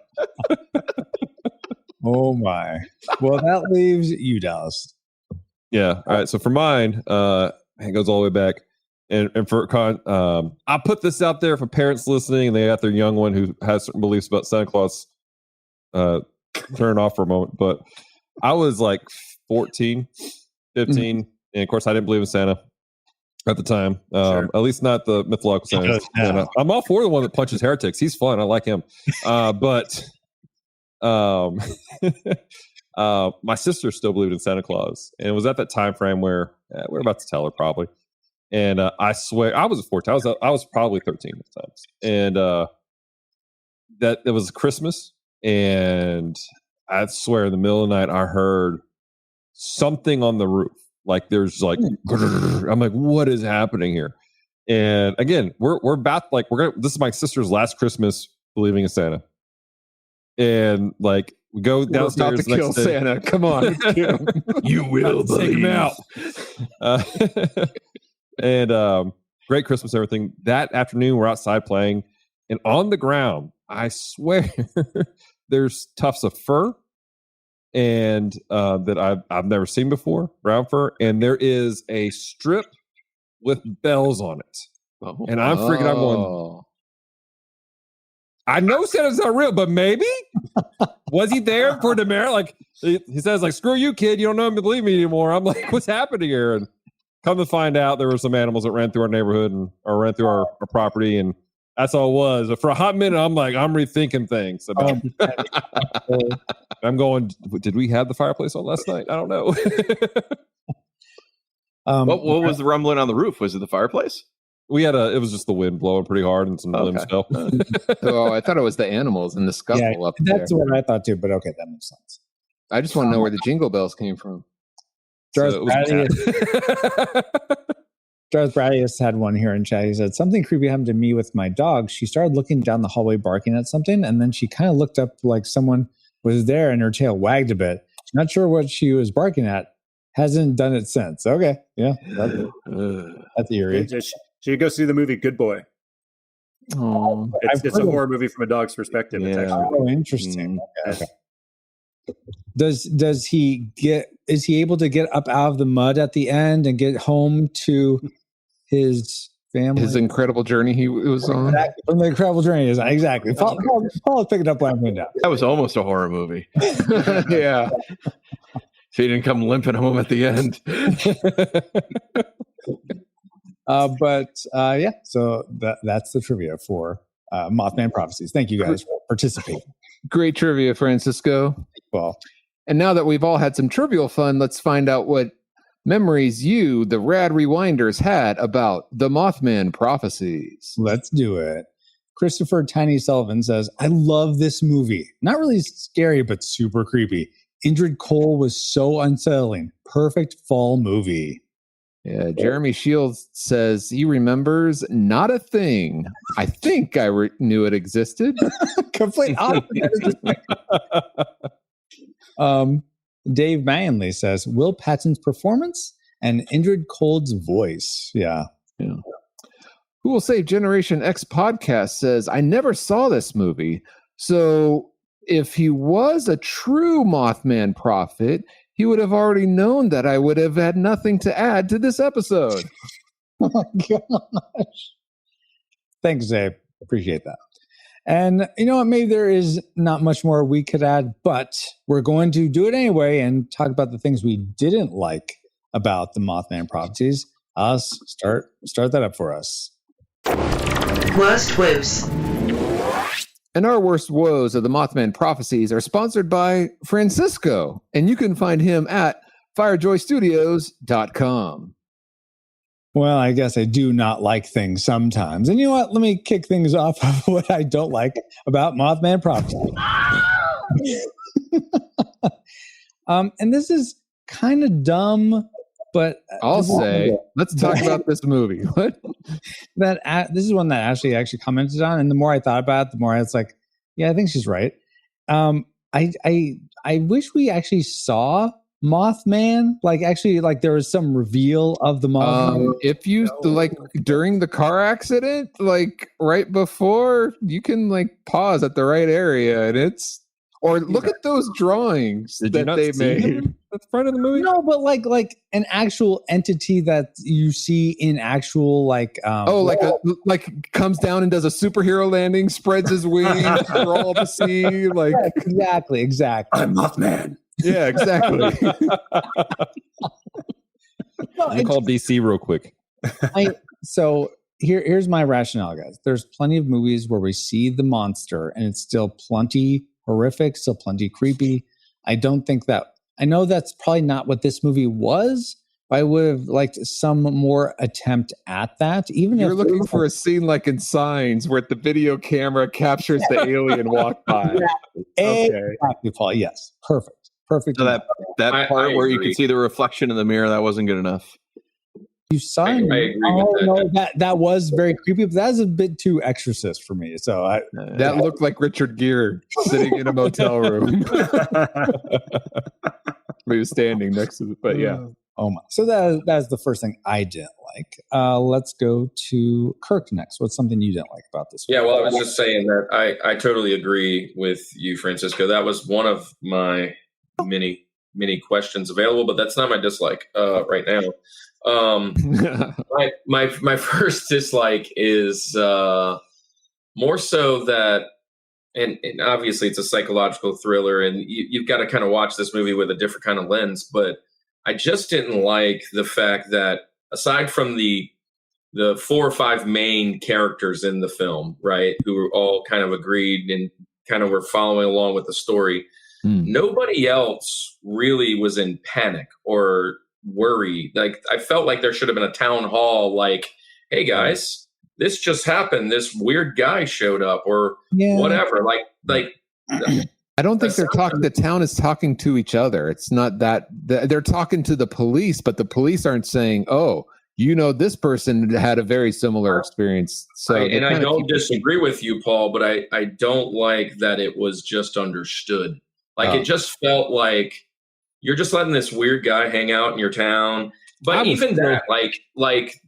Oh my! Well, that leaves you, Dallas. Yeah. All right. So for mine, it goes all the way back. And for I'll put this out there for parents listening and they got their young one who has certain beliefs about Santa Claus. Turn off for a moment. But I was like 14, 15. And of course, I didn't believe in Santa at the time. At least not the mythological Santa. I'm all for the one that punches heretics. He's fun. I like him. But my sister still believed in Santa Claus. And it was at that time frame where we're about to tell her probably. And I swear, I was 14. I was probably 13 at the time. And that it was Christmas. And I swear, in the middle of the night, I heard something on the roof. Like there's like, I'm like, what is happening here? And again, we're about like this is my sister's last Christmas believing in Santa. And like we go downstairs to kill Santa. Come on, you will take him out. And great Christmas, everything. That afternoon, we're outside playing, and on the ground, I swear, there's tufts of fur, and that I've never seen before, brown fur, and there is a strip with bells on it. And I'm freaking out going, I know Santa's not real, but maybe was he there for the mayor? Like he says, like, screw you, kid, you don't know me, believe me anymore. I'm like, what's happening here? And come to find out, there were some animals that ran through our neighborhood or ran through our property, and that's all it was. But for a hot minute, I'm like, I'm rethinking things. I'm going, did we have the fireplace on last night? I don't know. What was the rumbling on the roof? Was it the fireplace? It was just the wind blowing pretty hard and some limbs fell. Oh, I thought it was the animals and the scuffle up there. That's what I thought too, but okay, that makes sense. I just want to know where the jingle bells came from. Darth Bradius had one here in chat. He said, something creepy happened to me with my dog. She started looking down the hallway barking at something, and then she kind of looked up like someone was there and her tail wagged a bit. Not sure what she was barking at. Hasn't done it since. Okay. Yeah. That's eerie. Should go see the movie Good Boy. Oh, it's a horror movie from a dog's perspective. Yeah. It's actually Interesting. Okay. Is he able to get up out of the mud at the end and get home to his family? His incredible journey he was on. Exactly. From the incredible journey is exactly. Paul is picking up what I'm putting down. That was almost a horror movie. Yeah. So he didn't come limping home at the end. So that's the trivia for Mothman Prophecies. Thank you guys for participating. Great trivia, Francisco. Well, and now that we've all had some trivial fun, let's find out what memories you, the Rad Rewinders, had about the Mothman Prophecies. Let's do it. Christopher Tiny Sullivan says, I love this movie. Not really scary, but super creepy. Indrid Cold was so unsettling. Perfect fall movie. Yeah, Jeremy Shields says he remembers not a thing. I think I knew it existed. Complete opposite. Dave Manley says Will Patton's performance and Indrid Cold's voice. Yeah. Who Will Save Generation X podcast says I never saw this movie. So if he was a true Mothman prophet, he would have already known that I would have had nothing to add to this episode. Oh my gosh. Thanks, Zabe. Appreciate that. And you know what? Maybe there is not much more we could add, but we're going to do it anyway and talk about the things we didn't like about the Mothman prophecies. Start that up for us. Worst woes. And our worst woes of the Mothman prophecies are sponsored by Francisco, and you can find him at firejoystudios.com. Well, I guess I do not like things sometimes. And you know what? Let me kick things off of what I don't like about Mothman prophecy. And this is kind of dumb, but I'll say, let's talk about this movie. What? This is one that Ashley actually commented on, and the more I thought about it, the more I was like, yeah, I think she's right. I wish we actually saw Mothman, like there was some reveal of the Mothman. If you during the car accident, like right before, you can pause at the right area, and look at those drawings that they made at the front of the movie. No, but like an actual entity that you see in actual comes down and does a superhero landing, spreads his wings for all to see. Yeah, exactly. I'm Mothman. Yeah, exactly. Let me call DC real quick. So here's my rationale, guys. There's plenty of movies where we see the monster and it's still plenty horrific, still plenty creepy. I don't think that. I know that's probably not what this movie was, but I would have liked some more attempt at that. Even You're if looking for a scene like in Signs where the video camera captures the alien walk by. Exactly, Paul. Yes, perfect. So that part where you can see the reflection in the mirror, that wasn't good enough. You saw him. I agree with that. That was very creepy, but that was a bit too Exorcist for me. So that looked like Richard Gere sitting in a motel room. He was standing next to it, but yeah. Oh my! So that's the first thing I didn't like. Let's go to Kirk next. What's something you didn't like about this? Yeah, well, I was just saying that I totally agree with you, Francisco. That was one of my many questions available, but that's not my dislike right now. My first dislike is more so that, and obviously it's a psychological thriller, and you've got to kind of watch this movie with a different kind of lens. But I just didn't like the fact that aside from the 4 or 5 main characters in the film, right, who were all kind of agreed and kind of were following along with the story, nobody else really was in panic or worry. Like, I felt like there should have been a town hall, like, hey guys, this just happened. This weird guy showed up, or whatever. Like I don't think they're talking. The town is talking to each other. It's not that they're talking to the police, but the police aren't saying, "Oh, this person had a very similar experience." So, I don't disagree with you, Paul, but I don't like that it was just understood. Like, it just felt like you're just letting this weird guy hang out in your town. But even that, like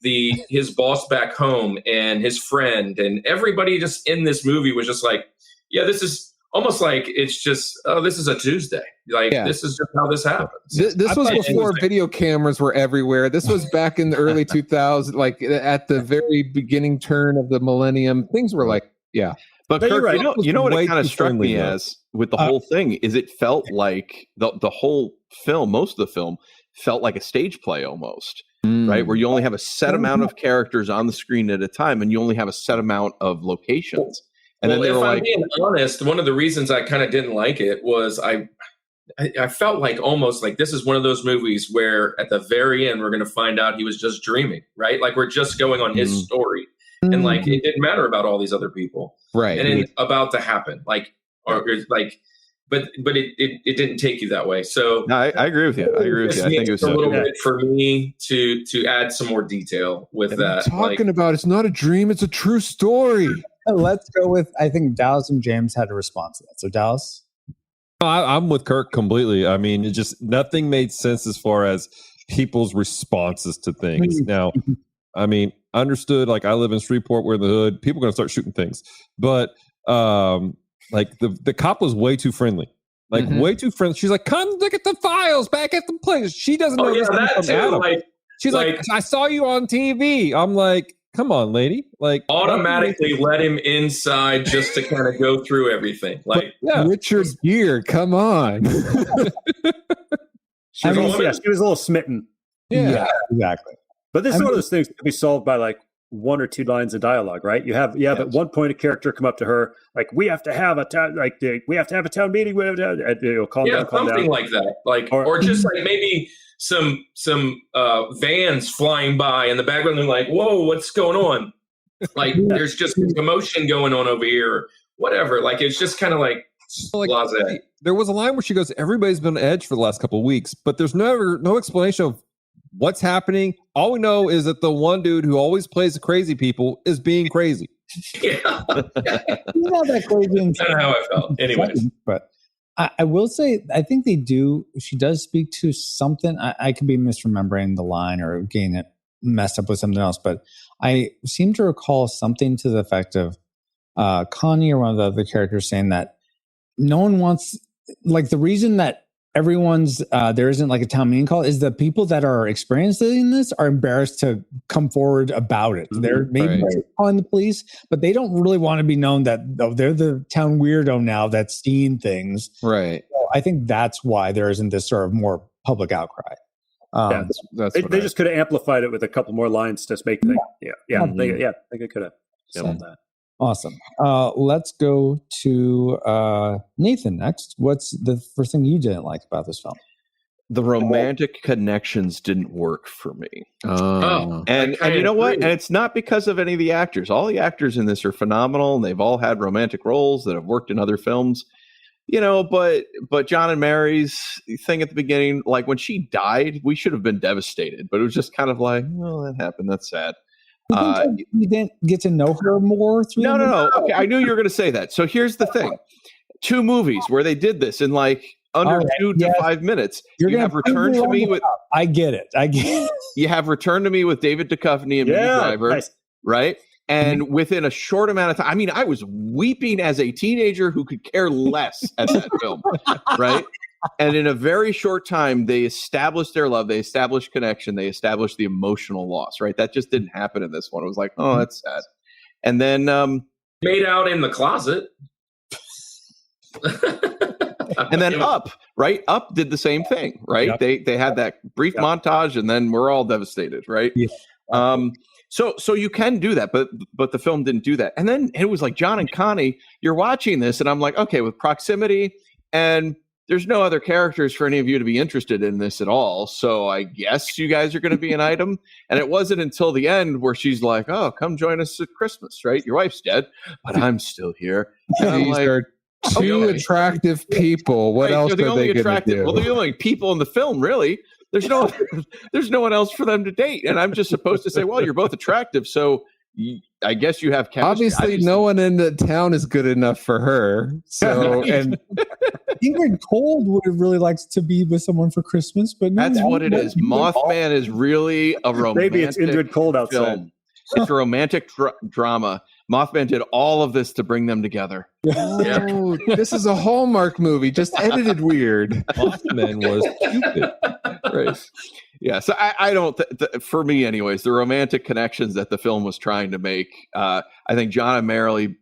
his boss back home and his friend and everybody just in this movie was just like, yeah, this is almost like it's just, this is a Tuesday. Like, this is just how this happens. This was before video cameras were everywhere. This was back in the early 2000s, like at the very beginning turn of the millennium. Things were like, yeah. But Kirk, right. you know what it kind of struck me as with the whole thing is it felt like the whole film, most of the film, felt like a stage play almost, right? Where you only have a set amount of characters on the screen at a time, and you only have a set amount of locations. And then they were like, being honest, one of the reasons I kind of didn't like it was I felt like almost like this is one of those movies where at the very end we're going to find out he was just dreaming, right? Like, we're just going on his story. And like, it didn't matter about all these other people, right? And it's about to happen, but it didn't take you that way. So no, I agree with you. I think it was a little bit for me to add some more detail with that. Talking about it's not a dream; it's a true story. Let's go with. I think Dallas and James had a response to that. So Dallas, I'm with Kirk completely. I mean, it just nothing made sense as far as people's responses to things. Now, I mean, understood. Like, I live in Shreveport, we're in the hood. People are going to start shooting things, but Like the cop was way too friendly. Like way too friendly. She's like, come look at the files back at the place. She doesn't know this that from too, Adam. like, She's like, I saw you on TV. I'm like, come on, lady. Like automatically let him inside just to kind of go through everything. Like Richard Gere, come on. She was a little smitten. Yeah, exactly. But this is one of those things that can be solved by like one or two lines of dialogue, right? You have at one point a character come up to her like, we have to have a town meeting. We have to calm down, something like that, like or just like maybe some vans flying by in the background. They're like, whoa, what's going on? Like there's just commotion going on over here, whatever. Like it's just kind of like blasé. There was a line where she goes, everybody's been on edge for the last couple of weeks, but there's no explanation of what's happening. All we know is that the one dude who always plays the crazy people is being crazy. Yeah. He's not that crazy. That's how I felt. Anyways. But I will say, I think she does speak to something. I could be misremembering the line or getting it messed up with something else, but I seem to recall something to the effect of Connie or one of the other characters saying that no one wants, like the reason that everyone's there isn't like a town meeting call is the people that are experiencing this are embarrassed to come forward about it. They're maybe calling the police, but they don't really want to be known that they're the town weirdo now that's seeing things. Right. So I think that's why there isn't this sort of more public outcry. They just could have amplified it with a couple more lines to make things. I think it could have solved that. Awesome. Let's go to Nathan next. What's the first thing you didn't like about this film? The romantic connections didn't work for me. And you know what? And it's not because of any of the actors. All the actors in this are phenomenal, and they've all had romantic roles that have worked in other films. You know, but John and Mary's thing at the beginning, like when she died, we should have been devastated. But it was just kind of like, oh, that happened. That's sad. You didn't get to know her more? No. Okay, I knew you were going to say that. So here's the thing. 2 movies where they did this in like under 2 to 5 minutes. You have Return to Me with... I get it. You have Return to Me with David Duchovny and Minnie Driver, right? And within a short amount of time, I mean, I was weeping as a teenager who could care less at that film, right? And in a very short time, they established their love, they established connection, they established the emotional loss, right? That just didn't happen in this one. It was like, oh, that's sad. And then made out in the closet. And then Up, right? Up did the same thing, right? Yep. They had that brief montage, and then we're all devastated, right? Yeah. So you can do that, but the film didn't do that. And then it was like John and Connie, you're watching this, and I'm like, okay, with proximity, and there's no other characters for any of you to be interested in this at all. So I guess you guys are going to be an item. And it wasn't until the end where she's like, oh, come join us at Christmas, right? Your wife's dead, but I'm still here. And I'm like, are 2 attractive people. What else are they going to do? Well, they're the only people in the film, really. There's no one else for them to date. And I'm just supposed to say, well, you're both attractive. So I guess you have chemistry. Obviously, no one in the town is good enough for her. So, and Ingrid Cold would have really liked to be with someone for Christmas, but that's what it is. Mothman is really a romantic. Maybe it's Ingrid Cold outside. Film. It's a romantic drama. Mothman did all of this to bring them together. Oh, this is a Hallmark movie, just edited weird. Mothman was stupid. Right. Yeah, so I don't, for me anyways, the romantic connections that the film was trying to make, I think John and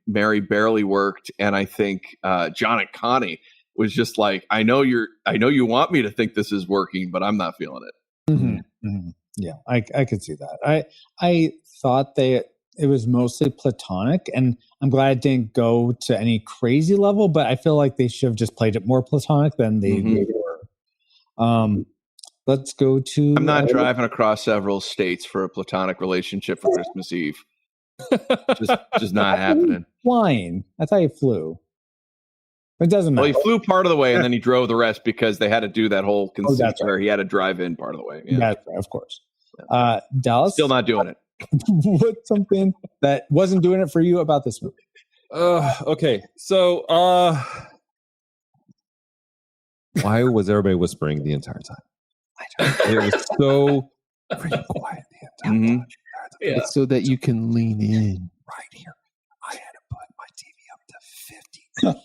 Mary barely worked, and I think John and Connie was just like, I know you want me to think this is working, but I'm not feeling it. Mm-hmm. Mm-hmm. Yeah, I could see that. I thought it was mostly platonic, and I'm glad it didn't go to any crazy level, but I feel like they should have just played it more platonic than they were. Let's go to... I'm not driving across several states for a platonic relationship for Christmas Eve. just not happening. Flying. I thought you flew. It doesn't matter. Well, he flew part of the way, and then he drove the rest because they had to do that whole conceit where he had to drive in part of the way. Yeah. That's right, of course. Dallas? Still not doing it. What's something that wasn't doing it for you about this movie? Okay. So, why was everybody whispering the entire time? It was so freaking quiet the entire time. Yeah. It's so that you can lean in right here. I had to put my TV up to 50.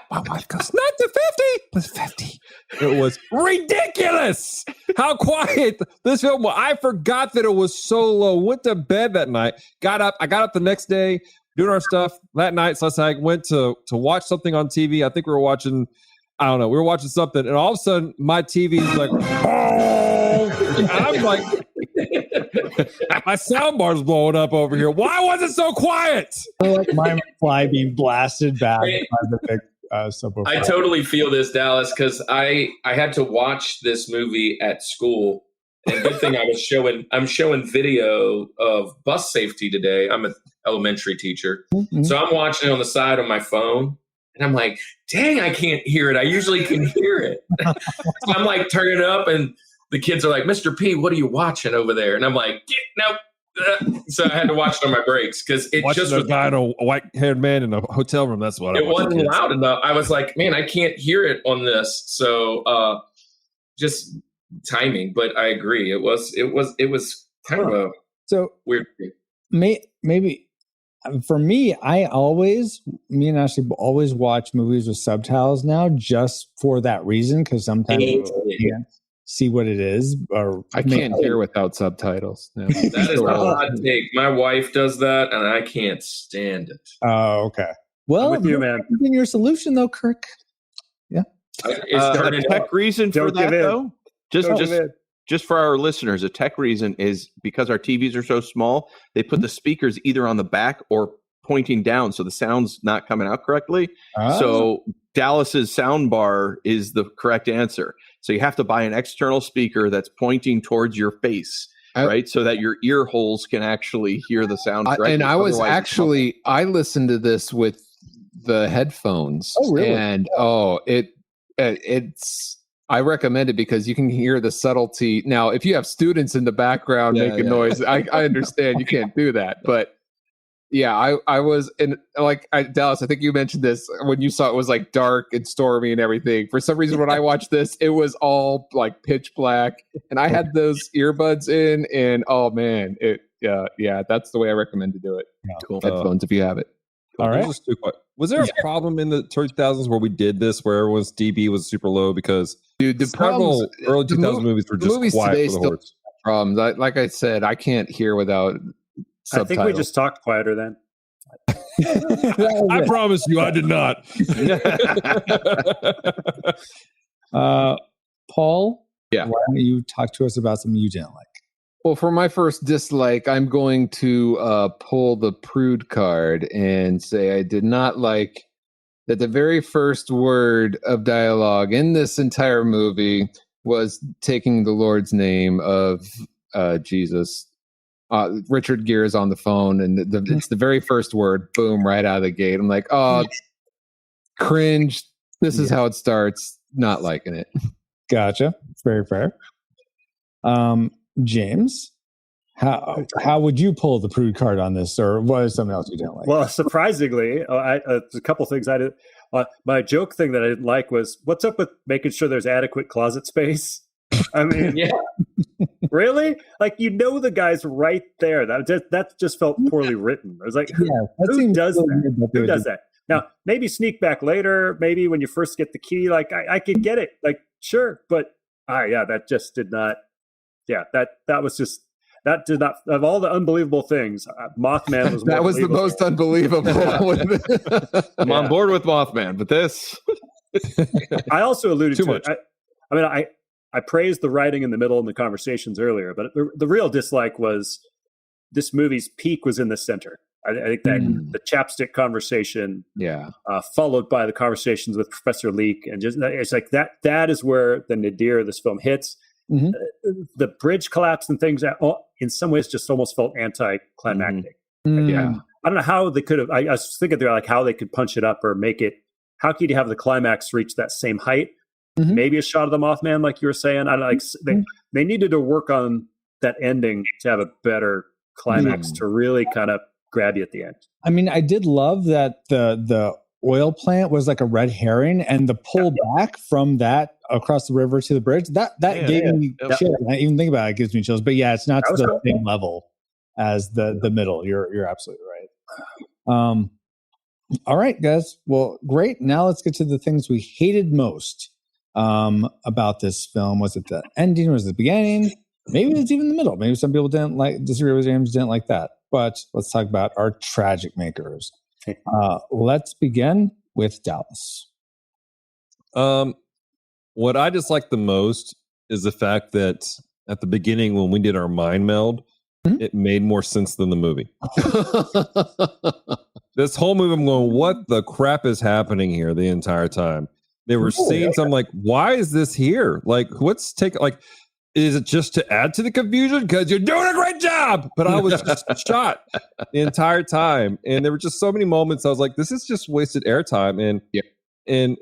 My wife goes, not the 50, but 50. It was ridiculous how quiet this film was. I forgot that it was so low. Went to bed that night. I got up the next day, doing our stuff that night. So I went to watch something on TV. I think we were watching, I don't know, we were watching something. And all of a sudden, my TV's like, oh! I'm like, my soundbar's blowing up over here. Why was it so quiet? Like my fly being blasted back by the big subwoofer. I totally feel this, Dallas, because I had to watch this movie at school. And good thing I'm showing video of bus safety today. I'm an elementary teacher. Mm-hmm. So I'm watching it on the side on my phone. And I'm like, dang, I can't hear it. I usually can hear it. So I'm like turning it up, and the kids are like, Mr. P, what are you watching over there? And I'm like, no. So I had to watch it on my breaks because it watching just was a guy and a white-haired man in a hotel room. That's what it wasn't loud enough. I was like, man, I can't hear it on this. So just timing, but I agree. It was kind of a weird thing. Maybe for me, me and Ashley always watch movies with subtitles now, just for that reason, because sometimes you can't see what it is, or I can't hear without subtitles. Yeah. That is a hot take. My wife does that, and I can't stand it. Oh, okay. Well, I'm with you, man. In your solution, though, Kirk. Yeah, a tech reason for that, though. Just for our listeners, a tech reason is because our TVs are so small, they put the speakers either on the back or pointing down, so the sound's not coming out correctly. So Dallas's sound bar is the correct answer. So you have to buy an external speaker that's pointing towards your face, right? So that your ear holes can actually hear the sound correctly. And I listened to this with the headphones. Oh, really? And it's I recommend it because you can hear the subtlety. Now, if you have students in the background making noise, I understand you can't do that. But yeah, I was in Dallas, I think you mentioned this when you saw it was like dark and stormy and everything. For some reason, when I watched this, it was all like pitch black, and I had those earbuds in, and oh man, that's the way I recommend to do it. Yeah. Cool. Headphones if you have it. All right. Was there a problem in the 2000s where we did this, where everyone's dB was super low? Because the several early 2000 movies were just quiet for the horse. Problems. Like I said, I can't hear without subtitles. I think we just talked quieter then. I promise you, I did not. Paul, why don't you talk to us about something you didn't like? Well, for my first dislike, I'm going to pull the prude card and say I did not like that the very first word of dialogue in this entire movie was taking the Lord's name of Jesus. Richard Gere is on the phone, and it's the very first word, boom, right out of the gate. I'm like, oh, cringe. This is how it starts. Not liking it. Gotcha. Very fair. James, how would you pull the prude card on this, or was something else you didn't like? Well, surprisingly, a couple things I did. My joke thing that I didn't like was, what's up with making sure there's adequate closet space? I mean, really? Like, the guy's right there. That just felt poorly written. I was like, who does that? Who does that? Now, maybe sneak back later. Maybe when you first get the key, like I could get it. Like, sure, but that just did not. Yeah, that was just, that did not, of all the unbelievable things, Mothman was that was the most unbelievable. I'm on board with Mothman, but this. I also alluded to it. I praised the writing in the middle and the conversations earlier, but the real dislike was this movie's peak was in the center. I think that the chapstick conversation, followed by the conversations with Professor Leek, and just it's like that is where the nadir of this film hits. Mm-hmm. The bridge collapse and things that in some ways just almost felt anticlimactic. Mm-hmm. Yeah, I don't know how they could have. I was thinking there like how they could punch it up or make it. How could you have the climax reach that same height? Mm-hmm. Maybe a shot of the Mothman, like you were saying. I like they needed to work on that ending to have a better climax to really kind of grab you at the end. I mean, I did love that the oil plant was like a red herring, and the pull back from that across the river to the bridge that gave me chills. I even think about it gives me chills. But yeah, it's not to the same level as the middle. You're absolutely right. All right, guys. Well, great. Now let's get to the things we hated most about this film. Was it the ending? Was it the beginning? Maybe it's even the middle. Maybe some people disagree with James, didn't like that. But let's talk about our tragic makers. Let's begin with Dallas. What I dislike the most is the fact that at the beginning, when we did our mind meld, it made more sense than the movie. This whole movie, I'm going, what the crap is happening here the entire time? They were saying something like, why is this here? Like, what's taking, like, is it just to add to the confusion? Because you're doing a great job. But I was just shot the entire time. And there were just so many moments I was like, this is just wasted airtime. And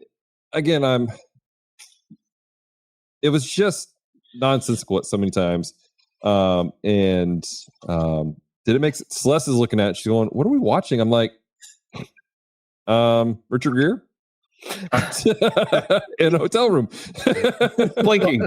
again, it was just nonsensical so many times. Did it make sense? Celeste is looking at it. She's going, what are we watching? I'm like, Richard Gere in a hotel room. Blinking.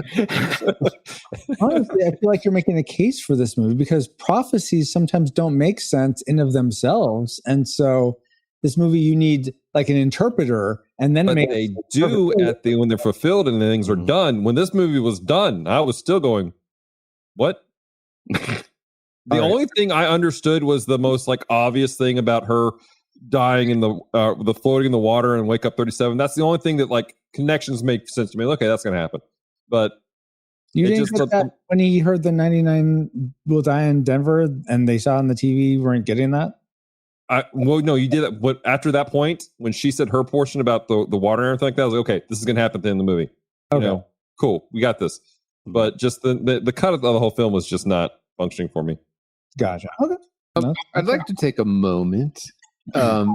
Honestly, I feel like you're making a case for this movie because prophecies sometimes don't make sense in of themselves. And so this movie, you need like an interpreter, and then they do at the when they're fulfilled and the things are done. When this movie was done, I was still going, what? The only thing I understood was the most like obvious thing about her dying in the floating in the water and wake up 37. That's the only thing that like connections make sense to me. Okay, that's gonna happen. But you didn't get that when he heard the 99 will die in Denver and they saw on the TV, you weren't getting that? Well, no, you did that. But after that point, when she said her portion about the water and everything like that, I was like, okay, this is gonna happen at the end of the movie. Okay. You know, cool, we got this. But just the cut of the whole film was just not functioning for me. Gotcha. Okay. I'd like to take a moment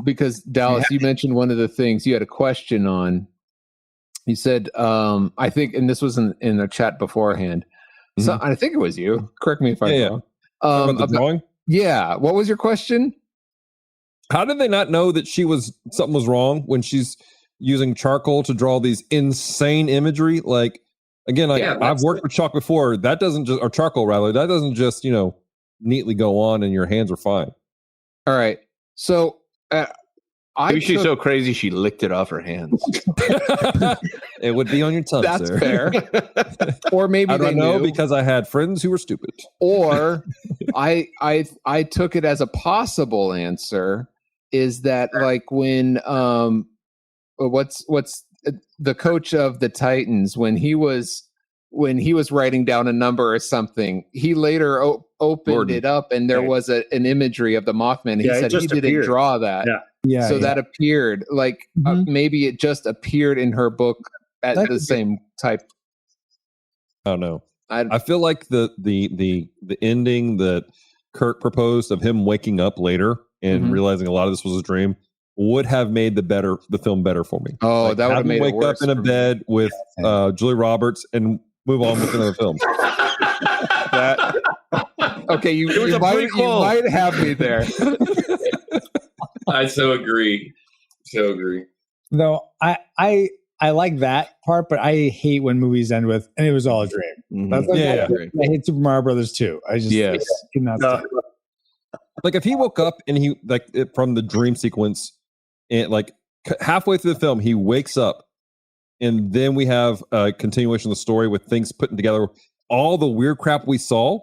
because Dallas, you mentioned one of the things you had a question on. You said, I think, and this was in a chat beforehand. So I think it was you. Correct me if I'm wrong. About the drawing? Yeah. What was your question? How did they not know that something was wrong when she's using charcoal to draw these insane imagery? Like, again, I've worked with chalk before. That doesn't just, or charcoal rather, that doesn't just, neatly go on and your hands are fine. All right. So she's so crazy she licked it off her hands. It would be on your tongue. That's sir. fair. Or maybe I don't know because I had friends who were stupid. Or I took it as a possible answer is that like when what's the coach of the Titans when he was writing down a number or something, he later opened it up and there was an imagery of the Mothman. He said he didn't draw that. So that appeared like maybe it just appeared in her book at the same type. I don't know. I feel like the ending that Kirk proposed of him waking up later and realizing a lot of this was a dream would have made the film better for me. Oh, like, that would have made it worse. Wake up in a bed with Julia Roberts and move on with another film. Okay, you might have me there. I so agree. Though I like that part, but I hate when movies end with "and it was all a dream." That's like, I hate Super Mario Brothers too. I just like if he woke up and he from the dream sequence and like halfway through the film he wakes up and then we have a continuation of the story with things putting together all the weird crap we saw.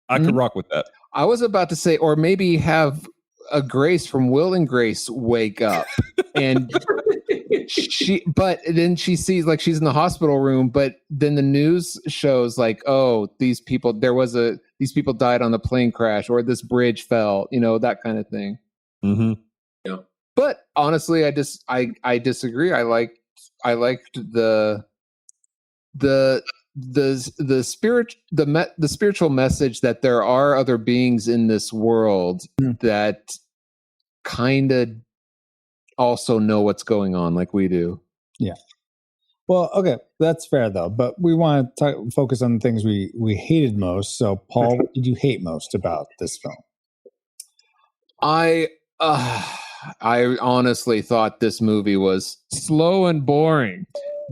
I could rock with that. I was about to say, or maybe have a Grace from Will and Grace wake up and but then she sees like she's in the hospital room, but then the news shows like, oh, these people died on the plane crash or this bridge fell, that kind of thing. Yeah. But honestly, I disagree. I liked the spiritual message that there are other beings in this world that kind of also know what's going on like we do. Yeah. Well, okay, that's fair though. But we want to focus on the things we hated most. So, Paul, what did you hate most about this film? I honestly thought this movie was slow and boring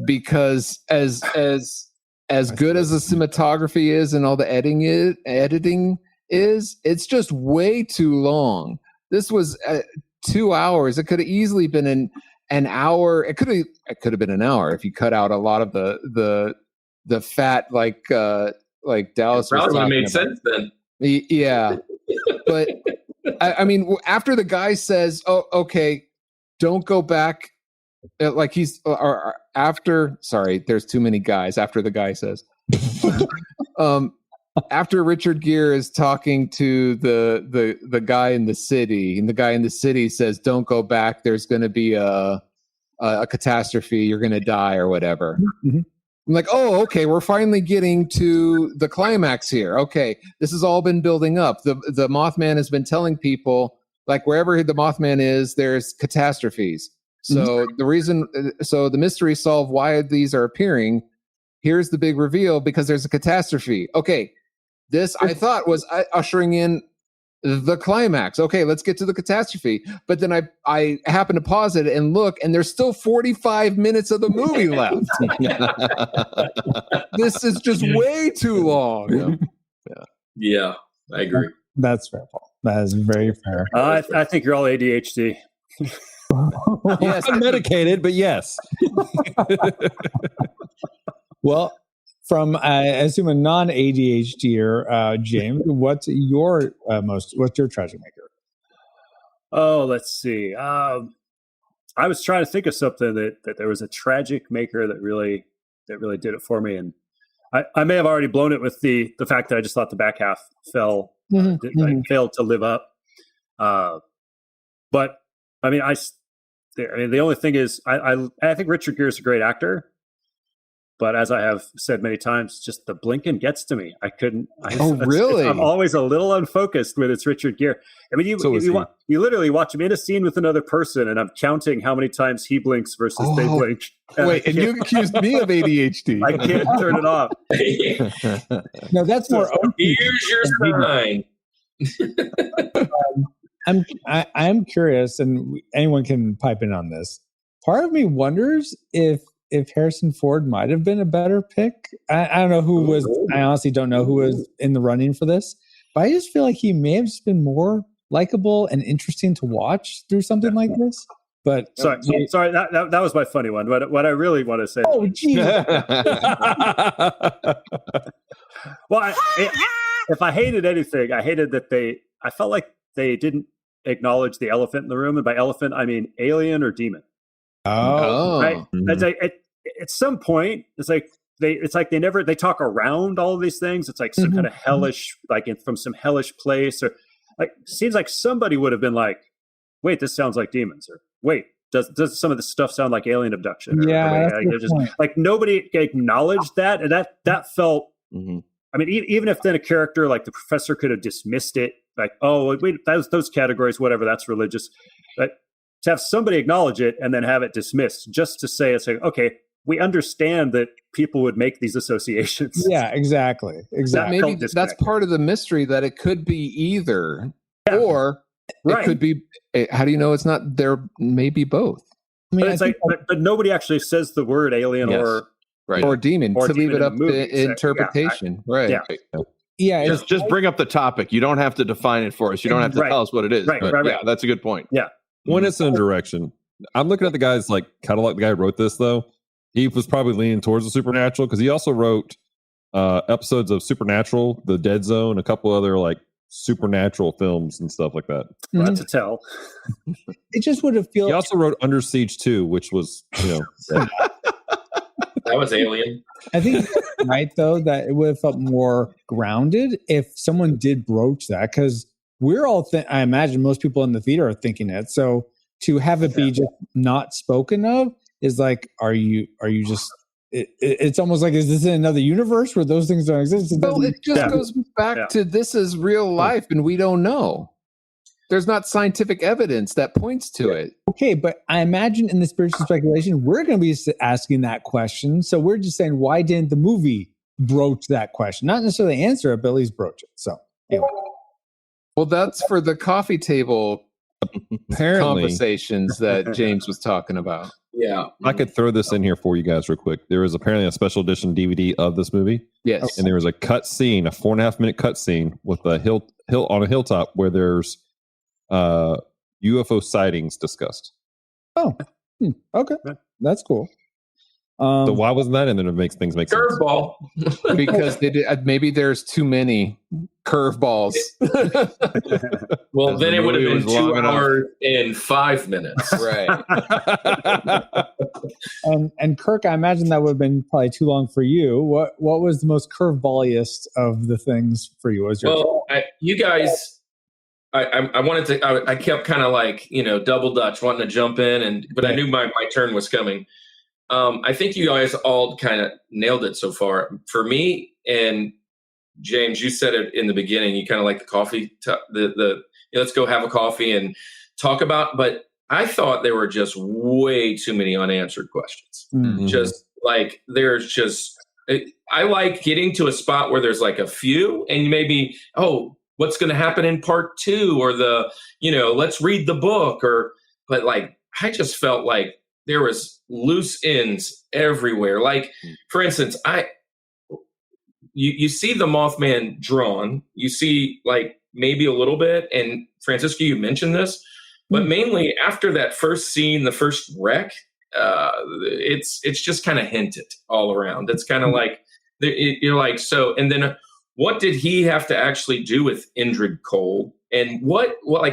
because as good as the cinematography is and all the editing is, it's just way too long. This was 2 hours. It could have easily been an hour. It could have been an hour if you cut out a lot of the fat, like Dallas was Probably would have talking made about. sense then. Yeah, but I mean, after the guy says, "Oh, okay, don't go back," like he's or after. Sorry, there's too many guys. After the guy says, after Richard Gere is talking to the guy in the city, and the guy in the city says, "Don't go back. There's going to be a catastrophe. You're going to die or whatever." Mhm. I'm like, oh, okay, we're finally getting to the climax here. Okay, this has all been building up. The Mothman has been telling people, like, wherever the Mothman is, there's catastrophes. So the mystery solved why these are appearing. Here's the big reveal, because there's a catastrophe. Okay, this I thought was ushering in the climax. Okay, let's get to the catastrophe. But then I happened to pause it and look, and there's still 45 minutes of the movie left. This is just way too long. Yeah, I agree. That's fair, Paul. That is very fair. I think you're all ADHD. Yes, I'm medicated, but yes. Well, from I assume a non-ADHDer, James, what's your tragic maker? Oh, let's see. I was trying to think of something that there was a tragic maker that really did it for me, and I may have already blown it with the fact that I just thought the back half failed to live up. But I mean, the only thing is, I think Richard Gere is a great actor. But as I have said many times, just the blinking gets to me. I couldn't. Really? I'm always a little unfocused when it's Richard Gere. I mean, you literally watch him in a scene with another person, and I'm counting how many times he blinks versus they blink. Wait, and you accused me of ADHD. I can't turn it off. No, that's more. Here's your sign. I'm curious, and anyone can pipe in on this. Part of me wonders if Harrison Ford might have been a better pick. I don't know who was. I honestly don't know who was in the running for this, but I just feel like he may have just been more likable and interesting to watch through something like this. But sorry, that was my funny one. What I really want to say. Oh, geez. Well, if I hated anything, I hated that I felt like they didn't acknowledge the elephant in the room, and by elephant I mean alien or demon. Oh, right. Mm-hmm. It's like at some point, it's like they talk around all of these things. It's like some kind of hellish, from some hellish place, or like seems like somebody would have been like, "Wait, this sounds like demons," or "Wait, does some of this stuff sound like alien abduction?" Or, yeah, like nobody acknowledged that, and that felt. Mm-hmm. I mean, even if then a character like the professor could have dismissed it, like, "Oh, wait, those categories, whatever, that's religious," but to have somebody acknowledge it and then have it dismissed, just to say, it's like, okay, we understand that people would make these associations. Yeah, exactly. Maybe that's part of the mystery, that it could be either, or it could be. How do you know it's not? There may be both. I mean, but it's but nobody actually says the word alien or demon or to demon leave it up in the movie. to interpretation. Right. Yeah. Just bring up the topic. You don't have to define it for us. You don't have to tell us what it is. Right. Yeah, that's a good point. Yeah. When it's in a direction, I'm looking at the guy's catalog. The guy who wrote this, though, he was probably leaning towards the supernatural, because he also wrote episodes of Supernatural, The Dead Zone, a couple other supernatural films and stuff like that. Not to tell. It just would have felt. He also wrote Under Siege 2, which was that was alien. I think right though that it would have felt more grounded if someone did broach that, because we're all. I imagine most people in the theater are thinking it. So to have it be just not spoken of is like, are you just? It's almost like, is this in another universe where those things don't exist? Well, it just goes back to this is real life, and we don't know. There's not scientific evidence that points to it. Okay, but I imagine in the spiritual speculation, we're going to be asking that question. So we're just saying, why didn't the movie broach that question? Not necessarily answer it, but at least broach it. So anyway. Well, that's for the coffee table apparently conversations that James was talking about. Yeah. I could throw this in here for you guys real quick. There was apparently a special edition DVD of this movie. Yes. And there was a cut scene, a 4.5 minute cut scene with a hill on a hilltop where there's UFO sightings discussed. Oh, okay. That's cool. So why wasn't that in there to make things make sense? Curveball. Because they did, maybe there's too many curveballs. Well, As then the it would have movie been was 2 long enough. hours and 5 minutes. Right. And Kirk, I imagine that would have been probably too long for you. What was the most curveballiest of the things for you? You guys, I wanted to. I kept kind of like double dutch, wanting to jump in, but I knew my turn was coming. I think you guys all kind of nailed it so far. For me, and James, you said it in the beginning. You kind of like the coffee, let's go have a coffee and talk about. But I thought there were just way too many unanswered questions. Mm-hmm. Just like I like getting to a spot where there's like a few, and maybe what's going to happen in part 2, or let's read the book, but like I just felt like there was loose ends everywhere. Like, for instance, you see the Mothman drawn, you see like maybe a little bit, and Francisco, you mentioned this, but mainly after that first scene, the first wreck, it's just kind of hinted all around. It's kind of like you're like, so, and then what did he have to actually do with Indrid Cole, and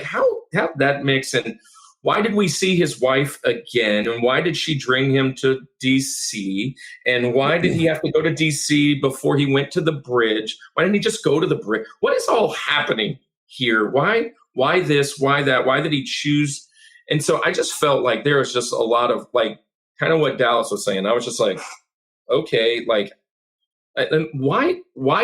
how that mix, and why did we see his wife again? And why did she bring him to DC? And why did he have to go to DC before he went to the bridge? Why didn't he just go to the bridge? What is all happening here? Why this? Why that? Why did he choose? And so I just felt like there was just a lot of like kind of what Dallas was saying. I was just like, okay, like, and why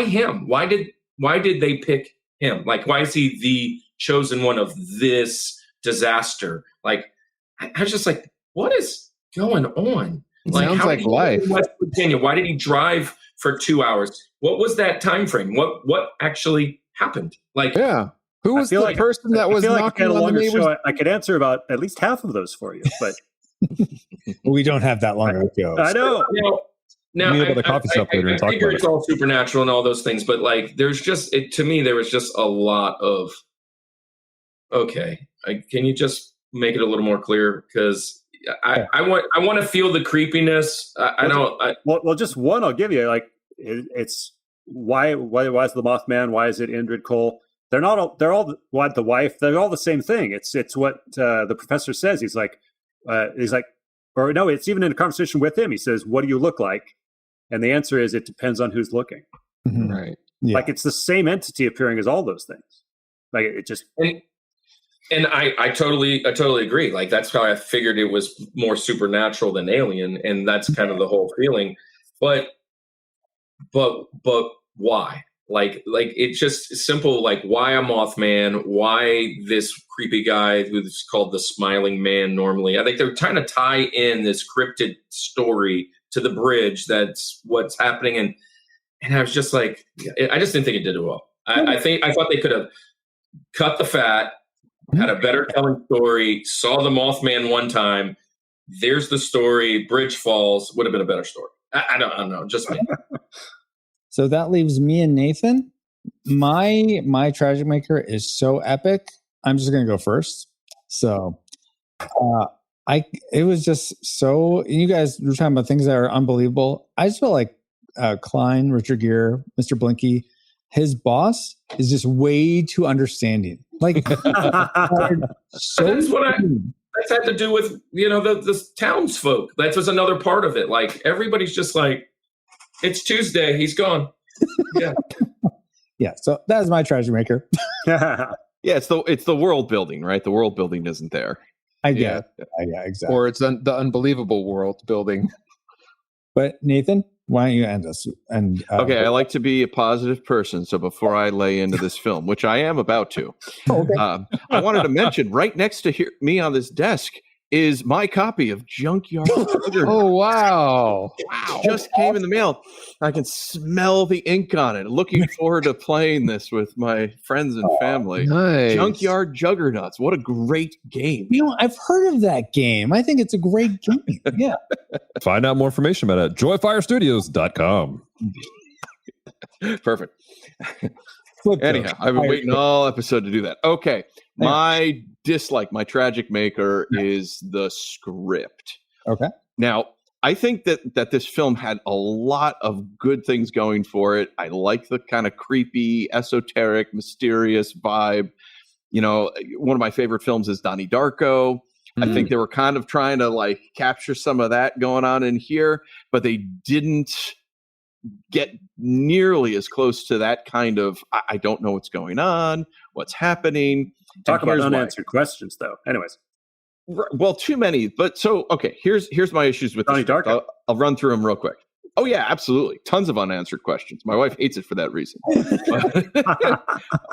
him? Why did they pick him? Like, why is he the chosen one of this disaster? Like, I was just like, what is going on? Like, sounds like life. West Virginia. Why did he drive for 2 hours? What was that time frame? What actually happened? Like, yeah, who was the person that was knocking on the neighbor's? I could answer about at least half of those for you, but we don't have that long of a show. I know. Now, I figure it's all supernatural and all those things, but like, there's just to me, there was just a lot of can you just make it a little more clear? Because I want to feel the creepiness. Well, just one I'll give you. Like, it's why is the Mothman? Why is it Indrid Cole? They're all the wife. They're all the same thing. It's what the professor says. He's like, or no, it's even in a conversation with him. He says, "What do you look like?" And the answer is, it depends on who's looking. Mm-hmm. Right. Yeah. Like, it's the same entity appearing as all those things. Like, it just. And I totally agree. Like, that's how I figured it was more supernatural than alien, and that's kind of the whole feeling. But why? Like it's just simple. Like, why a Mothman? Why this creepy guy who's called the Smiling Man? Normally, I think they're trying to tie in this cryptid story to the bridge. That's what's happening, and I was just like, I just didn't think it did it well. I thought they could have cut the fat. Had a better telling story, saw the Mothman one time. There's the story. Bridge falls. Would have been a better story. I don't know. Just me. So that leaves me and Nathan. My tragic maker is so epic. I'm just going to go first. So it was just so, you guys were talking about things that are unbelievable. I just felt like Klein, Richard Gere, Mr. Blinky, his boss is just way too understanding. Like, so that's what that's had to do with the townsfolk. That was another part of it. Like, everybody's just like, it's Tuesday, he's gone. Yeah, yeah. So that is my treasure maker. Yeah, it's the world building, right? The world building isn't there. I get it. Yeah, exactly. Or it's the unbelievable world building. But Nathan, why don't you end us? And okay, I like to be a positive person, so before I lay into this film, which I am about to, I wanted to mention right next to me on this desk is my copy of Junkyard. Oh, wow. Just came in the mail. I can smell the ink on it. Looking forward to playing this with my friends and family. Nice. Junkyard Juggernauts. What a great game. I've heard of that game. I think it's a great game. Yeah. Find out more information about it at joyfirestudios.com. Perfect. Anyhow, I've been waiting all episode to do that. Okay. My dislike, my tragic maker, is the script. Okay. Now, I think that this film had a lot of good things going for it. I like the kind of creepy, esoteric, mysterious vibe. You know, one of my favorite films is Donnie Darko. I think they were kind of trying to like capture some of that going on in here, but they didn't get nearly as close to that kind of, I don't know what's going on, what's happening. Talk about unanswered questions, though. Anyways. Well, too many. But so, okay, here's my issues with Donnie Darko. I'll run through them real quick. Oh, yeah, absolutely. Tons of unanswered questions. My wife hates it for that reason.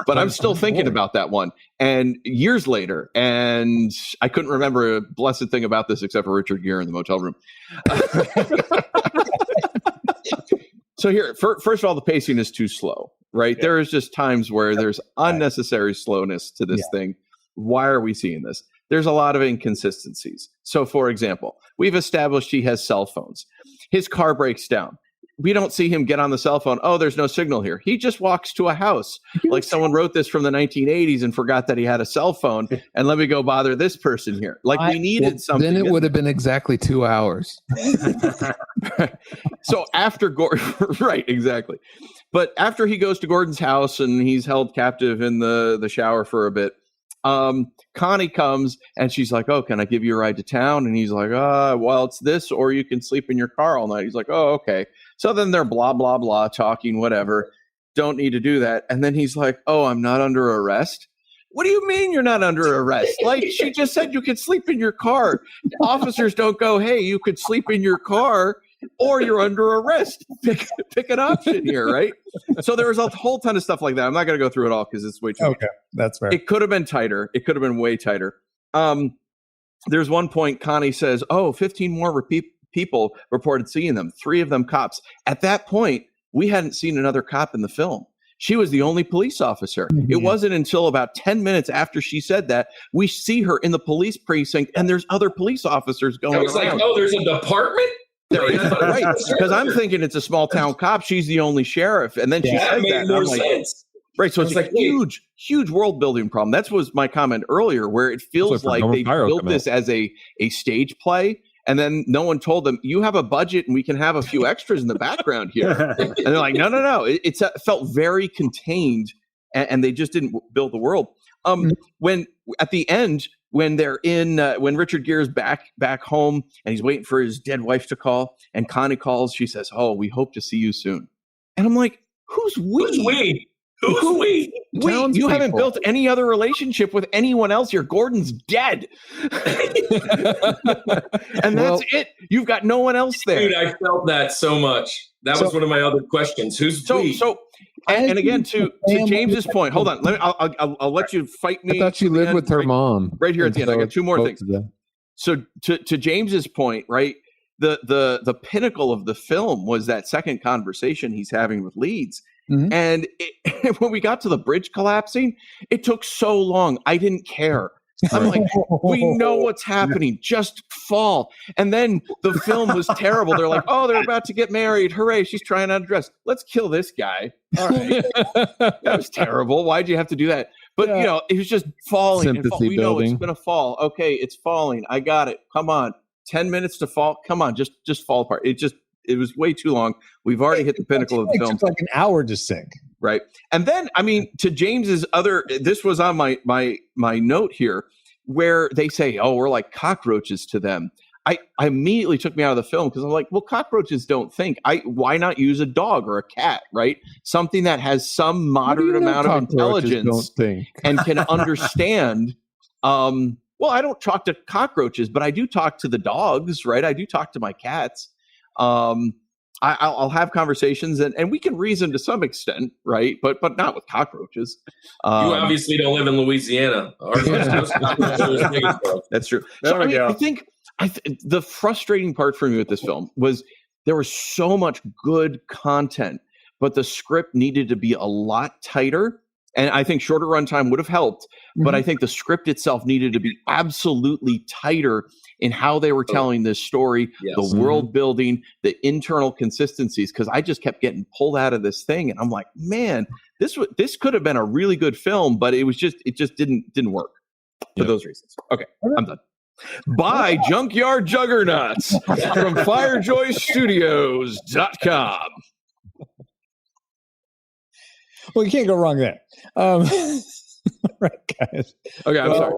But I'm still thinking about that one. And years later, and I couldn't remember a blessed thing about this except for Richard Gere in the motel room. So here, first of all, the pacing is too slow, right? Yeah. There is just times where there's unnecessary slowness to this thing. Why are we seeing this? There's a lot of inconsistencies. So, for example, we've established he has cell phones. His car breaks down. We don't see him get on the cell phone. Oh, there's no signal here. He just walks to a house. Like someone wrote this from the 1980s and forgot that he had a cell phone. And let me go bother this person here. Like we needed something. Then it would have been exactly 2 hours. So after Gordon, right, exactly. But after he goes to Gordon's house and he's held captive in the shower for a bit, Connie comes and she's like, oh, can I give you a ride to town? And he's like, well, it's this, or you can sleep in your car all night. He's like, oh, okay. So then they're blah, blah, blah, talking, whatever. Don't need to do that. And then he's like, oh, I'm not under arrest. What do you mean you're not under arrest? Like, she just said you could sleep in your car. Officers don't go, hey, you could sleep in your car or you're under arrest. Pick an option here, right? So there was a whole ton of stuff like that. I'm not going to go through it all because it's way too okay. That's fair. It could have been tighter. It could have been way tighter. There's one point Connie says, 15 more people reported seeing them, 3 of them cops. At that point, we hadn't seen another cop in the film. She was the only police officer. Mm-hmm. It wasn't until about 10 minutes after she said that we see her in the police precinct and there's other police officers going around. I was like, oh, there's a department? Right, because I'm thinking it's a small town cop. She's the only sheriff. And then she said that. Made more sense. Right, so it's like huge world building problem. That was my comment earlier, where it feels like they built this as a stage play, and then no one told them, you have a budget and we can have a few extras in the background here. And they're like, no. It felt very contained, and they just didn't build the world. When at the end, when they're in, when Richard Gere's back home and he's waiting for his dead wife to call, and Connie calls, she says, "Oh, we hope to see you soon." And I'm like, "Who's we? Who's we? Who's we? You haven't built any other relationship with anyone else here. Gordon's dead, and that's it. You've got no one else there." Dude, I felt that so much. That was one of my other questions. Who's we? And again, to James's point, hold on. I'll let you fight me. I thought she lived with her mom. Right here at the end, I got 2 more things. So to James's point, right, the pinnacle of the film was that second conversation he's having with Leeds. Mm-hmm. And when we got to the bridge collapsing, it took so long. I didn't care. I'm like, we know what's happening. Just fall. And then the film was terrible. They're like, oh, they're about to get married. Hooray. She's trying on a dress. Let's kill this guy. All right. That was terrible. Why'd you have to do that? But, it was just falling. Sympathy we building. know it's going to fall. Okay, it's falling. I got it. Come on. 10 minutes to fall. Come on. Just fall apart. It was way too long. We've already hit the pinnacle of the film. It's like an hour to sink. Right. And then, I mean, to James's this was on my note here, where they say, oh, we're like cockroaches to them. I immediately took me out of the film because I'm like, well, cockroaches don't think. Why not use a dog or a cat, right? Something that has some moderate amount of intelligence and can understand. Well, I don't talk to cockroaches, but I do talk to the dogs, right? I do talk to my cats. I'll have conversations and we can reason to some extent, right? But not with cockroaches. You obviously don't live in Louisiana. That's true. So I think the frustrating part for me with this film was there was so much good content, but the script needed to be a lot tighter. And I think shorter runtime would have helped, but I think the script itself needed to be absolutely tighter in how they were telling this story, the world building, the internal consistencies, because I just kept getting pulled out of this thing. And I'm like, man, this could have been a really good film, but it just didn't work. for those reasons. Okay, I'm done. Buy Junkyard Juggernauts from FireJoyStudios.com. Well, you can't go wrong there. Right, guys. Okay, I'm sorry.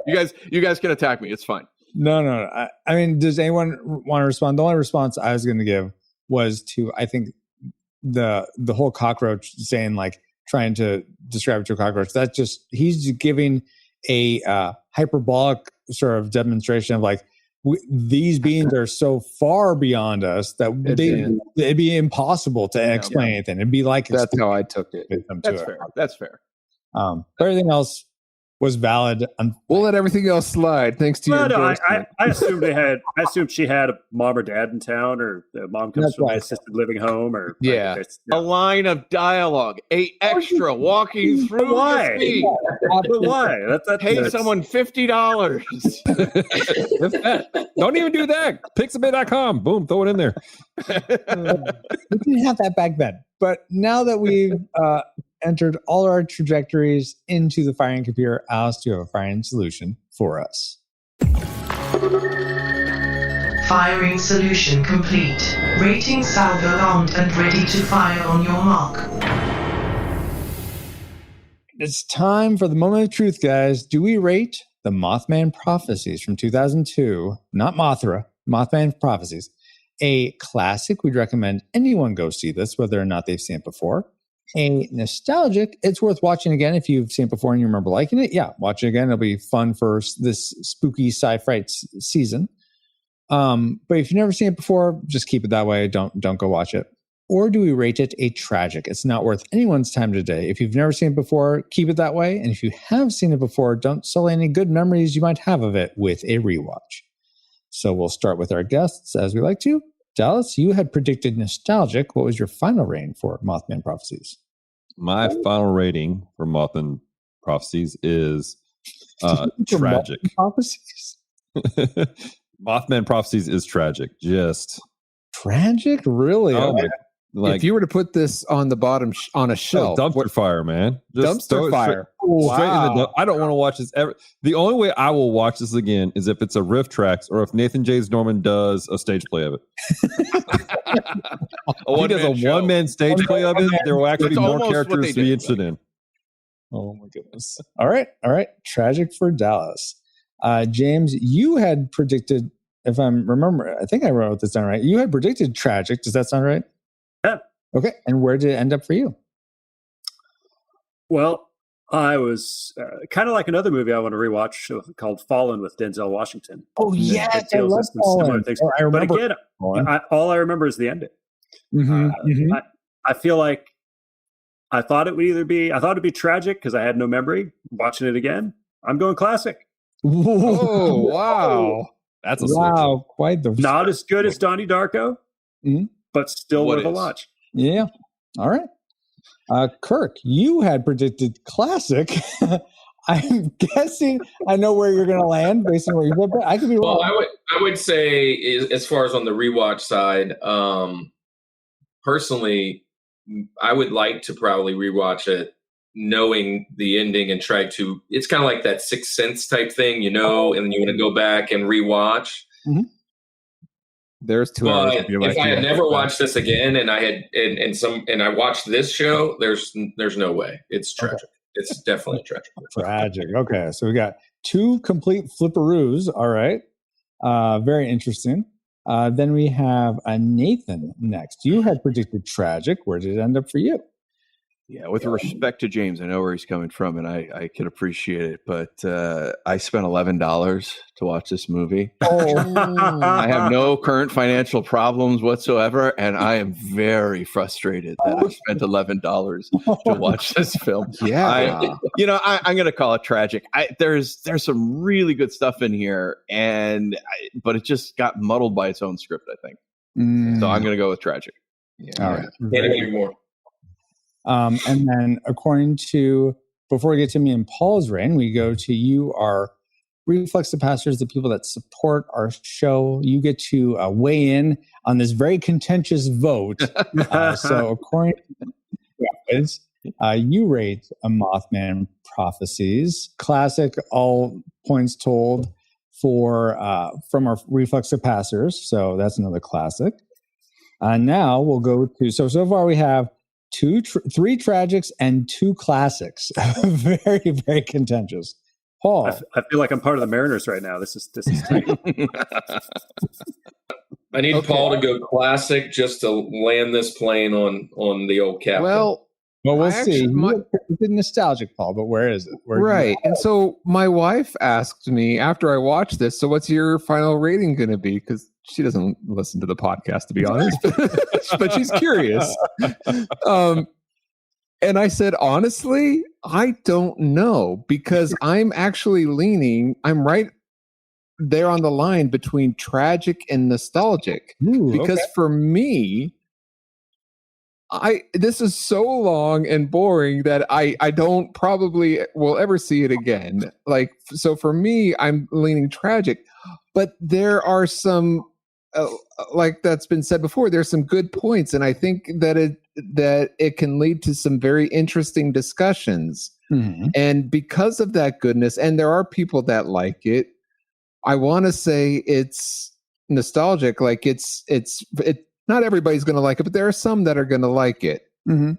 You guys can attack me. It's fine. No. I mean, does anyone want to respond? The only response I was going to give was to, I think, the whole cockroach saying, like, trying to describe it to a cockroach. That's just, he's giving a hyperbolic sort of demonstration of, like, these beings are so far beyond us that it'd be impossible to explain anything. It'd be like, that's how I took it. That's fair. But everything else was valid. We'll let everything else slide. Thanks to you. No, I assumed I assumed she had a mom or dad in town, or the mom comes from an assisted living home, or a line of dialogue, a extra walking through. Why? But why? That's pay someone $50. Don't even do that. Pixabay.com. Boom, throw it in there. We didn't have that back then, but now that we've entered all our trajectories into the firing computer, Alice, do you have a firing solution for us? Firing solution complete. Rating salvo armed and ready to fire on your mark. It's time for the moment of truth, guys. Do we rate the Mothman Prophecies from 2002, not Mothra, Mothman Prophecies, a classic? We'd recommend anyone go see this, whether or not they've seen it before. A nostalgic, it's worth watching again if you've seen it before and you remember liking it. Yeah, watch it again. It'll be fun for this spooky sci-fi season. But if you've never seen it before, just keep it that way. Don't go watch it. Or do we rate it a tragic? It's not worth anyone's time today. If you've never seen it before, keep it that way. And if you have seen it before, don't sully any good memories you might have of it with a rewatch. So we'll start with our guests as we like to. Dallas, you had predicted nostalgic. What was your final rating for Mothman Prophecies? My final rating for Mothman Prophecies is tragic. Mothman Prophecies is tragic. Just tragic, really? Oh, like, if you were to put this on the bottom on a shelf, dumpster fire, man. Just dumpster fire. Straight in the I don't want to watch this ever. The only way I will watch this again is if it's a riff tracks or if Nathan J. Norman does a stage play of it. He does a one-man stage play of it. There will actually be more characters to be interested in. Oh my goodness! All right. Tragic for Dallas. James, you had predicted, if I remember, I think I wrote this down right. You had predicted tragic. Does that sound right? Yeah. Okay. And where did it end up for you? Well, I was kind of like another movie I want to rewatch called Fallen with Denzel Washington. Oh, yes. I love Fallen. I remember. But again, all I remember is the ending. I feel like I thought it'd be tragic because I had no memory. Watching it again, I'm going classic. Oh, wow. That's quite the not as good as Donnie Darko, but still worth a watch. Yeah. All right. Kirk, you had predicted classic. I'm guessing I know where you're going to land based on where you put. I could be wrong. Well, I would say, as far as on the rewatch side, personally, I would like to probably rewatch it knowing the ending and try to. It's kind of like that Sixth Sense type thing, and then you want to go back and rewatch. Mm-hmm. There's 2 hours. If I had never watched this again, and I had and I watched this show, there's no way. It's tragic. Okay. It's definitely tragic. Tragic. Okay, so we got 2 complete flipperoos. All right, very interesting. Then we have Nathan next. You had predicted tragic. Where did it end up for you? Yeah, with respect to James, I know where he's coming from, and I can appreciate it. But I spent $11 to watch this movie. I have no current financial problems whatsoever, and I am very frustrated that I spent $11 to watch this film. Yeah, I'm going to call it tragic. There's some really good stuff in here, but it just got muddled by its own script, I think. So I'm going to go with tragic. Yeah. All right. Can't agree more. And then according to, before we get to me and Paul's reign, we go to you, our reflex capacitors, the people that support our show. You get to weigh in on this very contentious vote. So according to you rate a Mothman Prophecies classic, all points told for from our reflex capacitors. So that's another classic. Now we'll go to so far we have three tragics and 2 classics. Very, very contentious. Paul, I feel like I'm part of the Mariners right now. This is tight. I need Paul to go classic just to land this plane on the old captain. Well, we'll see. It's nostalgic, Paul, but where is it? Right. And so my wife asked me after I watched this, so what's your final rating going to be? Because she doesn't listen to the podcast, to be honest, but she's curious. And I said, honestly, I don't know, because I'm actually I'm right there on the line between tragic and nostalgic. Because for me, this is so long and boring that I don't probably will ever see it again. Like, so for me, I'm leaning tragic, but there are some, like that's been said before, there's some good points. And I think that it can lead to some very interesting discussions. Mm-hmm. And because of that goodness, and there are people that like it, I want to say it's nostalgic. Like it's not everybody's going to like it, but there are some that are going to like it. Mm-hmm.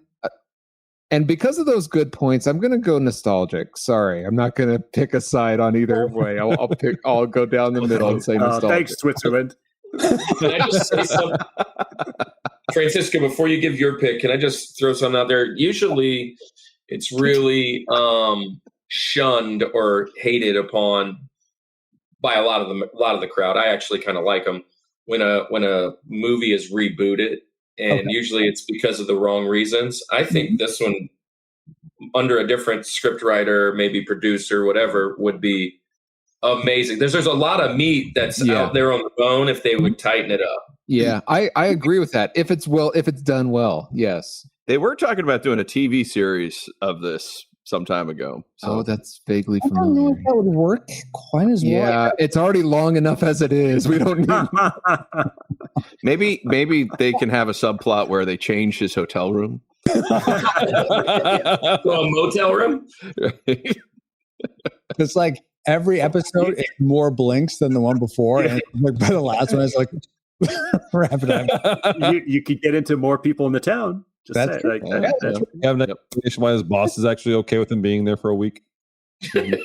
And because of those good points, I'm going to go nostalgic. Sorry, I'm not going to pick a side on either way. I'll go down the middle and say nostalgic. Thanks, Switzerland. Can I just say something? Francisco, before you give your pick, can I just throw something out there? Usually it's really shunned or hated upon by a lot of the crowd. I actually kind of like them when a movie is rebooted, and usually it's because of the wrong reasons. I think this one, under a different script writer, maybe producer, whatever, would be amazing. There's a lot of meat that's out there on the bone if they would tighten it up. Yeah, I agree with that. If it's done well, yes. They were talking about doing a TV series of this some time ago. So. That's vaguely familiar. I don't know if that would work quite as well. Yeah, it's already long enough as it is. We don't need. Maybe they can have a subplot where they change his hotel room. A motel room. It's like every episode is more blinks than the one before, and like by the last one, it's like wrap it up. You could get into more people in the town. Just that's say, You have an explanation why his boss is actually okay with him being there for a week. I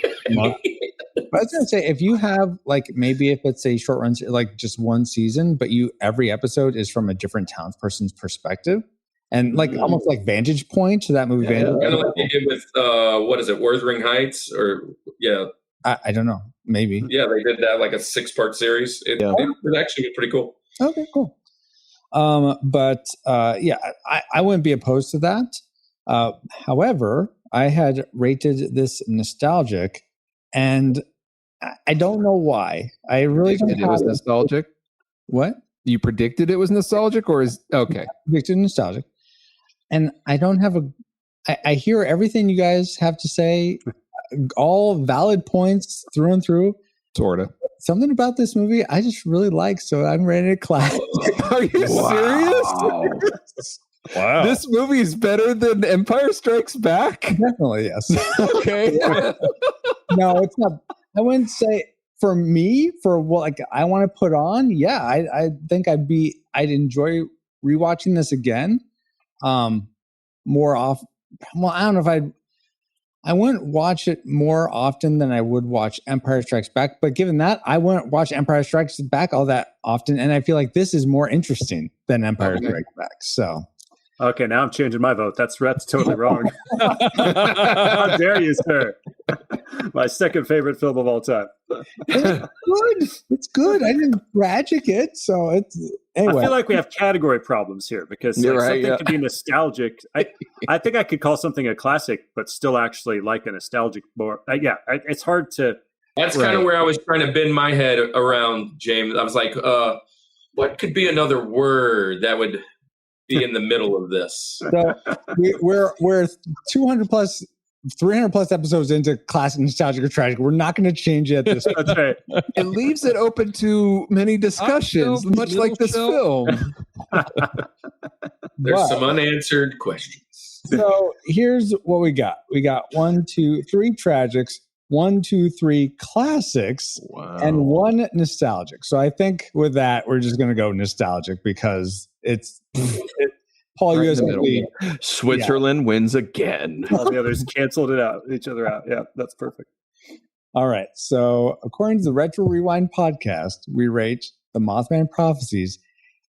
was gonna say, if you have like, maybe if it's a short run, like just one season, but every episode is from a different townsperson's perspective, and like almost like Vantage Point to that movie. Kind of like they did with what is it, Wuthering Heights, or I don't know, maybe. Yeah, they did that like a 6-part series. It actually was pretty cool. Okay, cool. But I wouldn't be opposed to that. However, I had rated this nostalgic, and I don't know why. I really don't. It was nostalgic. What? You predicted it was nostalgic, or is okay? I predicted nostalgic, and I don't have I hear everything you guys have to say, all valid points through and through. Sorta. Something about this movie I just really like, so I'm ready to clap. Are you serious? Wow. This movie is better than Empire Strikes Back? Definitely, yes. Okay. No, it's not. I wouldn't say for me, for what like I want to put on. Yeah, I think I'd enjoy rewatching this again. More off. Well, I don't know if I wouldn't watch it more often than I would watch Empire Strikes Back. But given that, I wouldn't watch Empire Strikes Back all that often. And I feel like this is more interesting than Empire Strikes Back. So. Okay, now I'm changing my vote. That's totally wrong. How dare you, sir? My second favorite film of all time. It's good. I didn't tragic it, so it's anyway. I feel like we have category problems here because something could be nostalgic. I think I could call something a classic, but still actually like a nostalgic more. It's hard to. That's kind of where I was trying to bend my head around, James. I was like, what could be another word that would be in the middle of this? So we're 200 plus, 300 plus episodes into classic, nostalgic, or tragic. We're not going to change it. That's right. It leaves it open to many discussions, much like this film. There's some unanswered questions. So here's what we got. We got 1, 2, 3 tragics, 1, 2, 3 classics and 1 nostalgic. So I think with that, we're just going to go nostalgic because it's Paul, Right you in the middle. Switzerland wins again. All the others canceled each other out. Yeah, that's perfect. All right. So according to the Retro Rewind podcast, we rate the Mothman Prophecies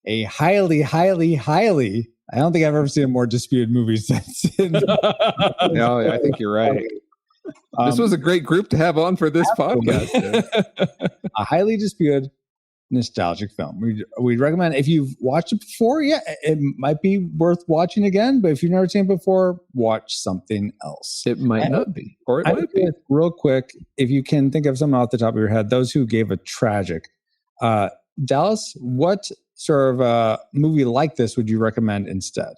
a highly, highly, highly. I don't think I've ever seen a more disputed movie since. No, I think you're right. This was a great group to have on for this podcast. A highly disputed nostalgic film. We'd recommend, if you've watched it before, it might be worth watching again. But if you've never seen it before, watch something else. It might not be, or it might be. Real quick, if you can think of something off the top of your head, those who gave a tragic. Dallas, what sort of movie like this would you recommend instead?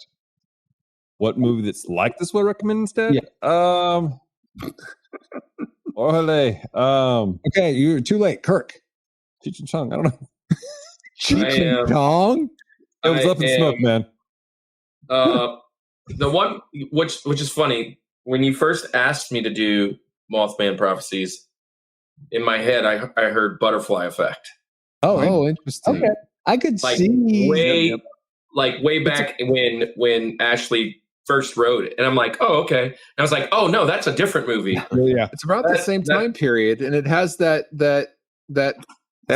What movie that's like this would I recommend instead? Yeah. Okay, you're too late. Kirk. Cheech and Chong. I don't know. Cheech and Chong? It was Up in Smoke, man. The one which is funny, when you first asked me to do Mothman Prophecies, in my head I heard Butterfly Effect. Oh, interesting. Okay. I could see way back when Ashley first wrote it, and I'm like, oh, okay. And I was like, oh no, that's a different movie. Yeah, it's about the same time period, and it has that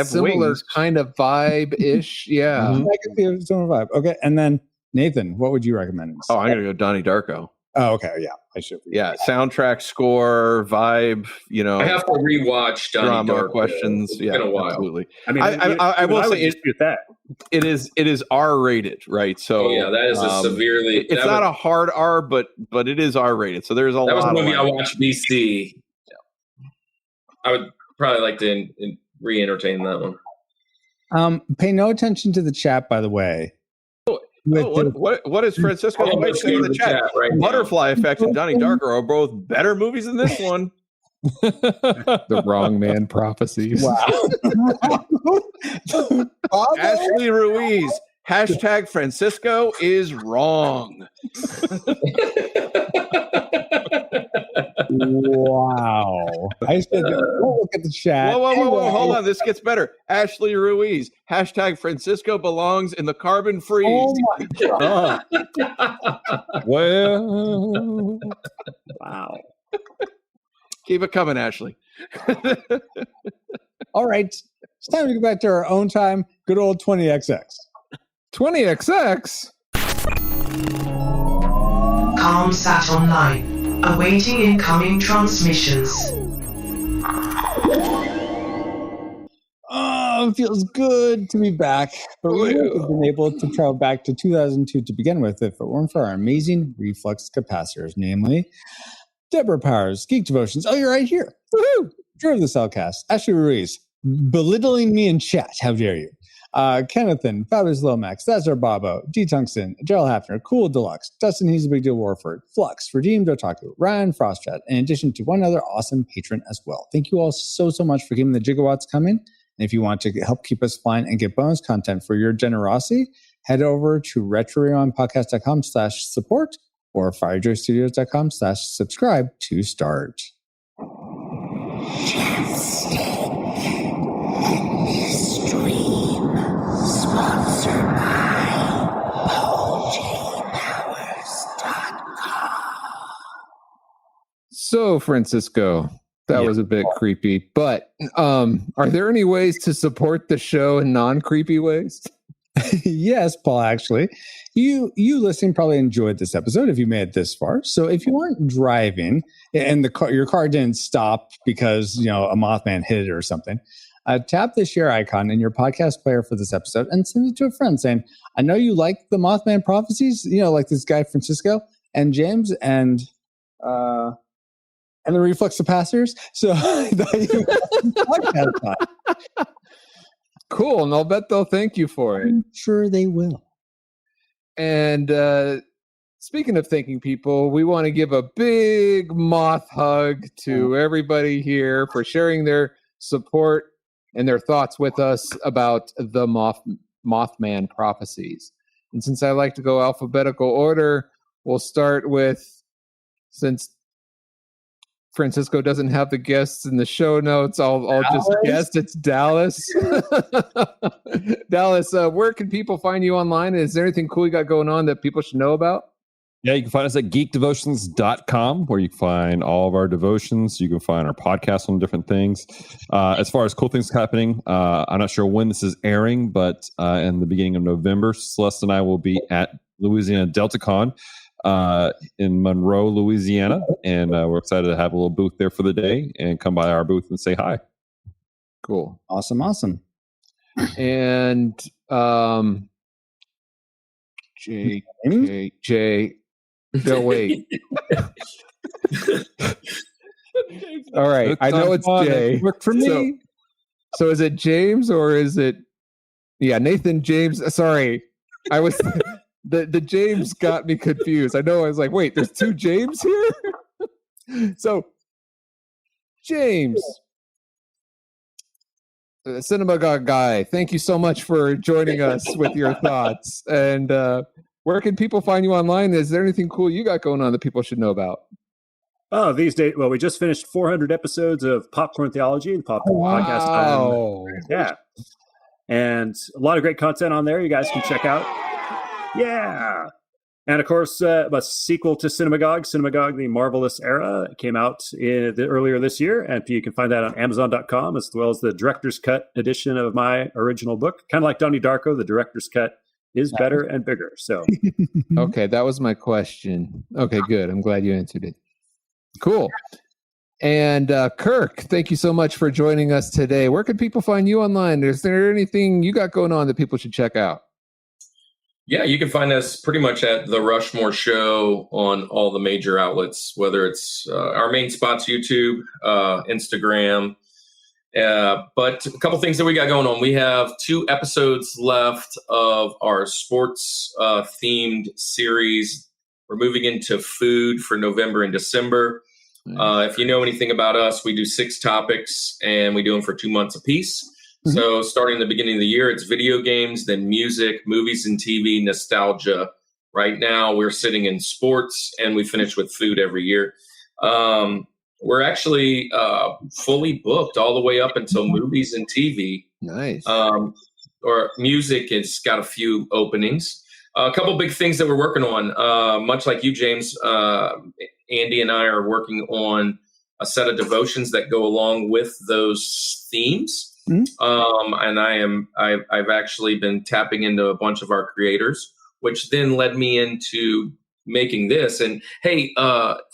similar kind of vibe-ish. Yeah, I could see a similar vibe. Okay, and then Nathan, what would you recommend? Oh, I'm gonna go Donnie Darko. Oh, okay, yeah, I should. Yeah, soundtrack, score, vibe. I have to rewatch Donnie Darko. Questions. It's been a while. Absolutely. I mean, I will say that it is R-rated, right? So that is a severely. It's not a hard R, but it is R-rated. So there's a lot. That was a movie of I watched BC. I would probably like to re-entertain that one. Pay no attention to the chat, by the way. What is Francisco saying in the chat? Right Butterfly Effect and Donnie Darko are both better movies than this one. The Wrong Man Prophecies. Wow. Ashley Ruiz. # Francisco is wrong. Wow. I said, look at the chat. Whoa. Hold on. This gets better. Ashley Ruiz. # Francisco belongs in the carbon freeze. Oh my God. Well. Wow. Keep it coming, Ashley. All right. It's time to go back to our own time. Good old 20XX. 20XX? Comsat online. Awaiting incoming transmissions. Oh, it feels good to be back. But we would have been able to travel back to 2002 to begin with if it weren't for our amazing reflux capacitors, namely Deborah Powers, Geek Devotions. Oh, you're right here. Woohoo! Drew of the Cellcast, Ashley Ruiz, belittling me in chat. How dare you? Kennethan, Fabulous Lomax, That's Our Bobo, D. Tungsten, Gerald Hafner, Cool Deluxe, Dustin He's a Big Deal Warford, Flux, Redeemed Otaku, Ryan Frostchat, in addition to one other awesome patron as well. Thank you all so much for keeping the gigawatts coming. And if you want to help keep us flying and get bonus content for your generosity, head over to retrorewiндpodcast.com/support or firejoystudios.com/subscribe to start. Sponsored by PaulJPowers.com. So, Francisco, that was a bit creepy, but are there any ways to support the show in non-creepy ways? Yes, Paul, actually. You listening probably enjoyed this episode if you made it this far. So if you weren't driving and your car didn't stop because, a Mothman hit it or something, tap the share icon in your podcast player for this episode and send it to a friend saying, I know you like the Mothman Prophecies, like this guy, Francisco, and James, and the reflux capacitors. So cool. And I'll bet they'll thank you for it. I'm sure they will. And speaking of thanking people, we want to give a big moth hug to everybody here for sharing their support and their thoughts with us about the Mothman Prophecies. And since I like to go alphabetical order, we'll start with, since Francisco doesn't have the guests in the show notes. I'll just guess it's Dallas. Dallas, where can people find you online? Is there anything cool you got going on that people should know about? Yeah, you can find us at geekdevotions.com, where you can find all of our devotions. You can find our podcasts on different things. As far as cool things happening, I'm not sure when this is airing, but in the beginning of November, Celeste and I will be at Louisiana DeltaCon in Monroe, Louisiana. And we're excited to have a little booth there for the day and come by our booth and say hi. Cool. Awesome. And J. No, wait. All right. I know it's Jay. Work for me. So is it James or is it? Yeah, Nathan James. Sorry. I was the James got me confused. I know. I was like, wait, there's two James here? So James, the Cinemagogue guy, thank you so much for joining us with your thoughts. And where can people find you online? Is there anything cool you got going on that people should know about? Oh, these days, well, we just finished 400 episodes of Popcorn Theology, the podcast. Yeah. And a lot of great content on there you guys can check out. Yeah. And of course, a sequel to Cinemagogue, The Marvelous Era, came out earlier this year. And you can find that on Amazon.com, as well as the director's cut edition of my original book. Kind of like Donnie Darko, the director's cut is better and bigger. So, okay, that was my question. Okay, good. I'm glad you answered it. Cool. And Kirk, thank you so much for joining us today. Where can people find you online? Is there anything you got going on that people should check out? Yeah, you can find us pretty much at The Rushmore Show on all the major outlets, whether it's our main spots, YouTube, Instagram. But a couple things that we got going on. We have 2 episodes left of our sports themed series. We're moving into food for November and December. If you know anything about us, we do 6 topics and we do them for 2 months apiece. Mm-hmm. So starting the beginning of the year, it's video games, then music, movies and TV, nostalgia. Right now we're sitting in sports and we finish with food every year. We're actually fully booked all the way up until movies and TV. Nice. Or music has got a few openings. A couple big things that we're working on. Much like you, James, Andy and I are working on a set of devotions that go along with those themes. Mm-hmm. And I've actually been tapping into a bunch of our creators, which then led me into making this. And hey,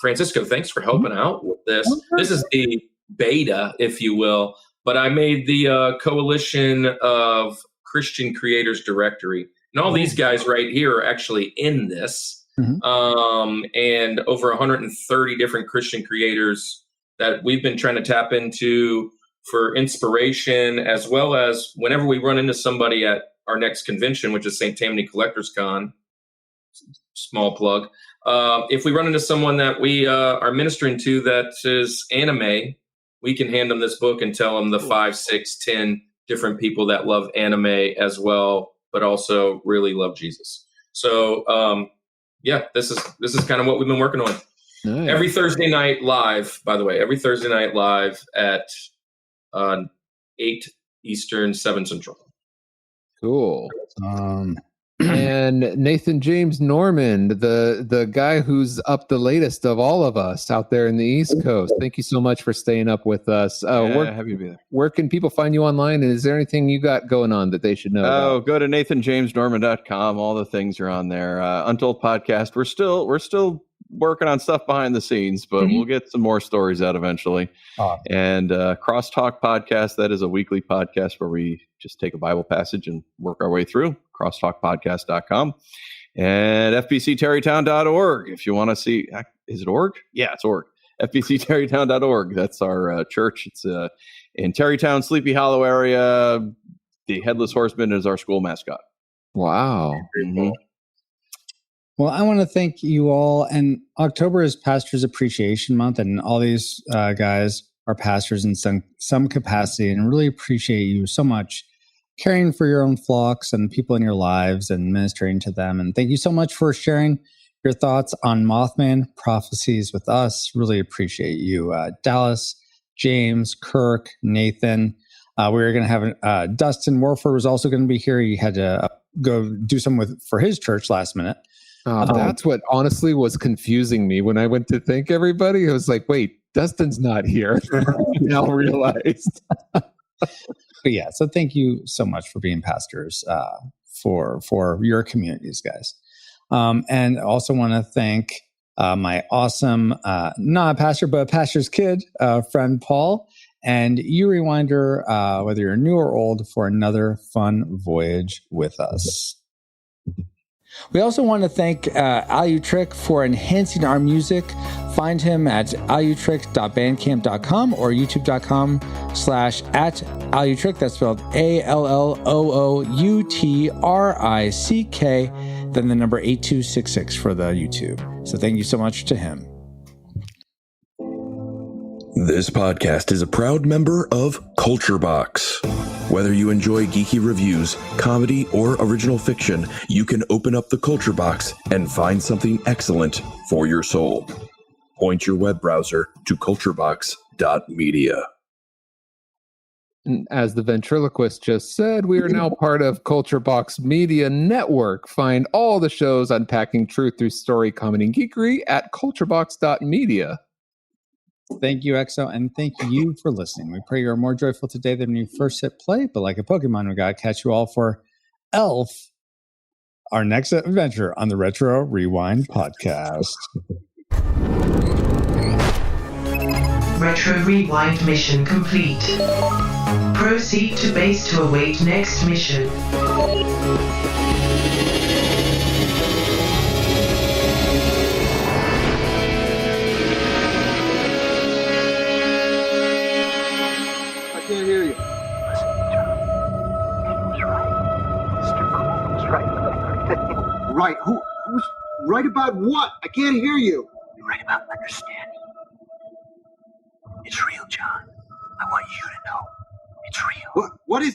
Francisco, thanks for helping out with this. This is the beta, if you will, but I made the Coalition of Christian Creators Directory. And all these guys right here are actually in this. Mm-hmm. And over 130 different Christian creators that we've been trying to tap into for inspiration, as well as whenever we run into somebody at our next convention, which is St. Tammany Collectors Con, small plug. If we run into someone that we are ministering to that is anime, we can hand them this book and tell them the 5, 6, 10 different people that love anime as well, but also really love Jesus. So, yeah, this is kind of what we've been working on. Nice. Every Thursday night live, by the way, at 8 Eastern, 7 Central. Cool. And Nathan James Norman, the guy who's up the latest of all of us out there in the East Coast. Thank you so much for staying up with us. Happy to be there. Where can people find you online? And is there anything you got going on that they should know about? Go to nathanjamesnorman.com. All the things are on there. Untold Podcast. We're still working on stuff behind the scenes, but we'll get some more stories out eventually. Awesome. And Crosstalk Podcast, that is a weekly podcast where we just take a Bible passage and work our way through. Crosstalkpodcast.com and fbcterrytown.org. If you want to see, is it org? Yeah, it's org. fbcterrytown.org. That's our church. It's in Terrytown, Sleepy Hollow area. The Headless Horseman is our school mascot. Wow. Mm-hmm. Well, I want to thank you all. And October is Pastors Appreciation Month, and all these guys are pastors in some capacity, and really appreciate you so much caring for your own flocks and people in your lives and ministering to them. And thank you so much for sharing your thoughts on Mothman Prophecies with us. Really appreciate you, Dallas, James, Kirk, Nathan. We were going to have Dustin Warford was also going to be here. He had to go do something for his church last minute. That's what honestly was confusing me when I went to thank everybody. I was like, wait, Dustin's not here. Now realized. But yeah, so thank you so much for being pastors for your communities, guys. And also want to thank my awesome, not a pastor, but a pastor's kid, friend Paul, and you Rewinder, whether you're new or old, for another fun voyage with us. We also want to thank Alutrick for enhancing our music. Find him at alutrick.bandcamp.com or youtube.com/@Alutrick. That's spelled ALLOOUTRICK, then the number 8266 for the YouTube. So thank you so much to him. This podcast is a proud member of Culture Box. Whether you enjoy geeky reviews, comedy, or original fiction, you can open up the Culture Box and find something excellent for your soul. Point your web browser to culturebox.media. As the ventriloquist just said, we are now part of Culture Box Media Network. Find all the shows unpacking truth through story, comedy, and geekery at culturebox.media. Thank you, EXO, and thank you for listening. We pray you're more joyful today than when you first hit play, but like a Pokemon, we gotta catch you all for Elf, our next adventure on the Retro Rewind podcast. Retro Rewind mission complete. Proceed to base to await next mission. I can't hear you. Right. Who's right about what? I can't hear you. You're right about understanding. It's real, John. I want you to know. It's real. What are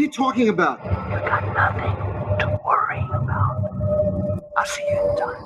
you talking about? You got nothing to worry about. I'll see you in time.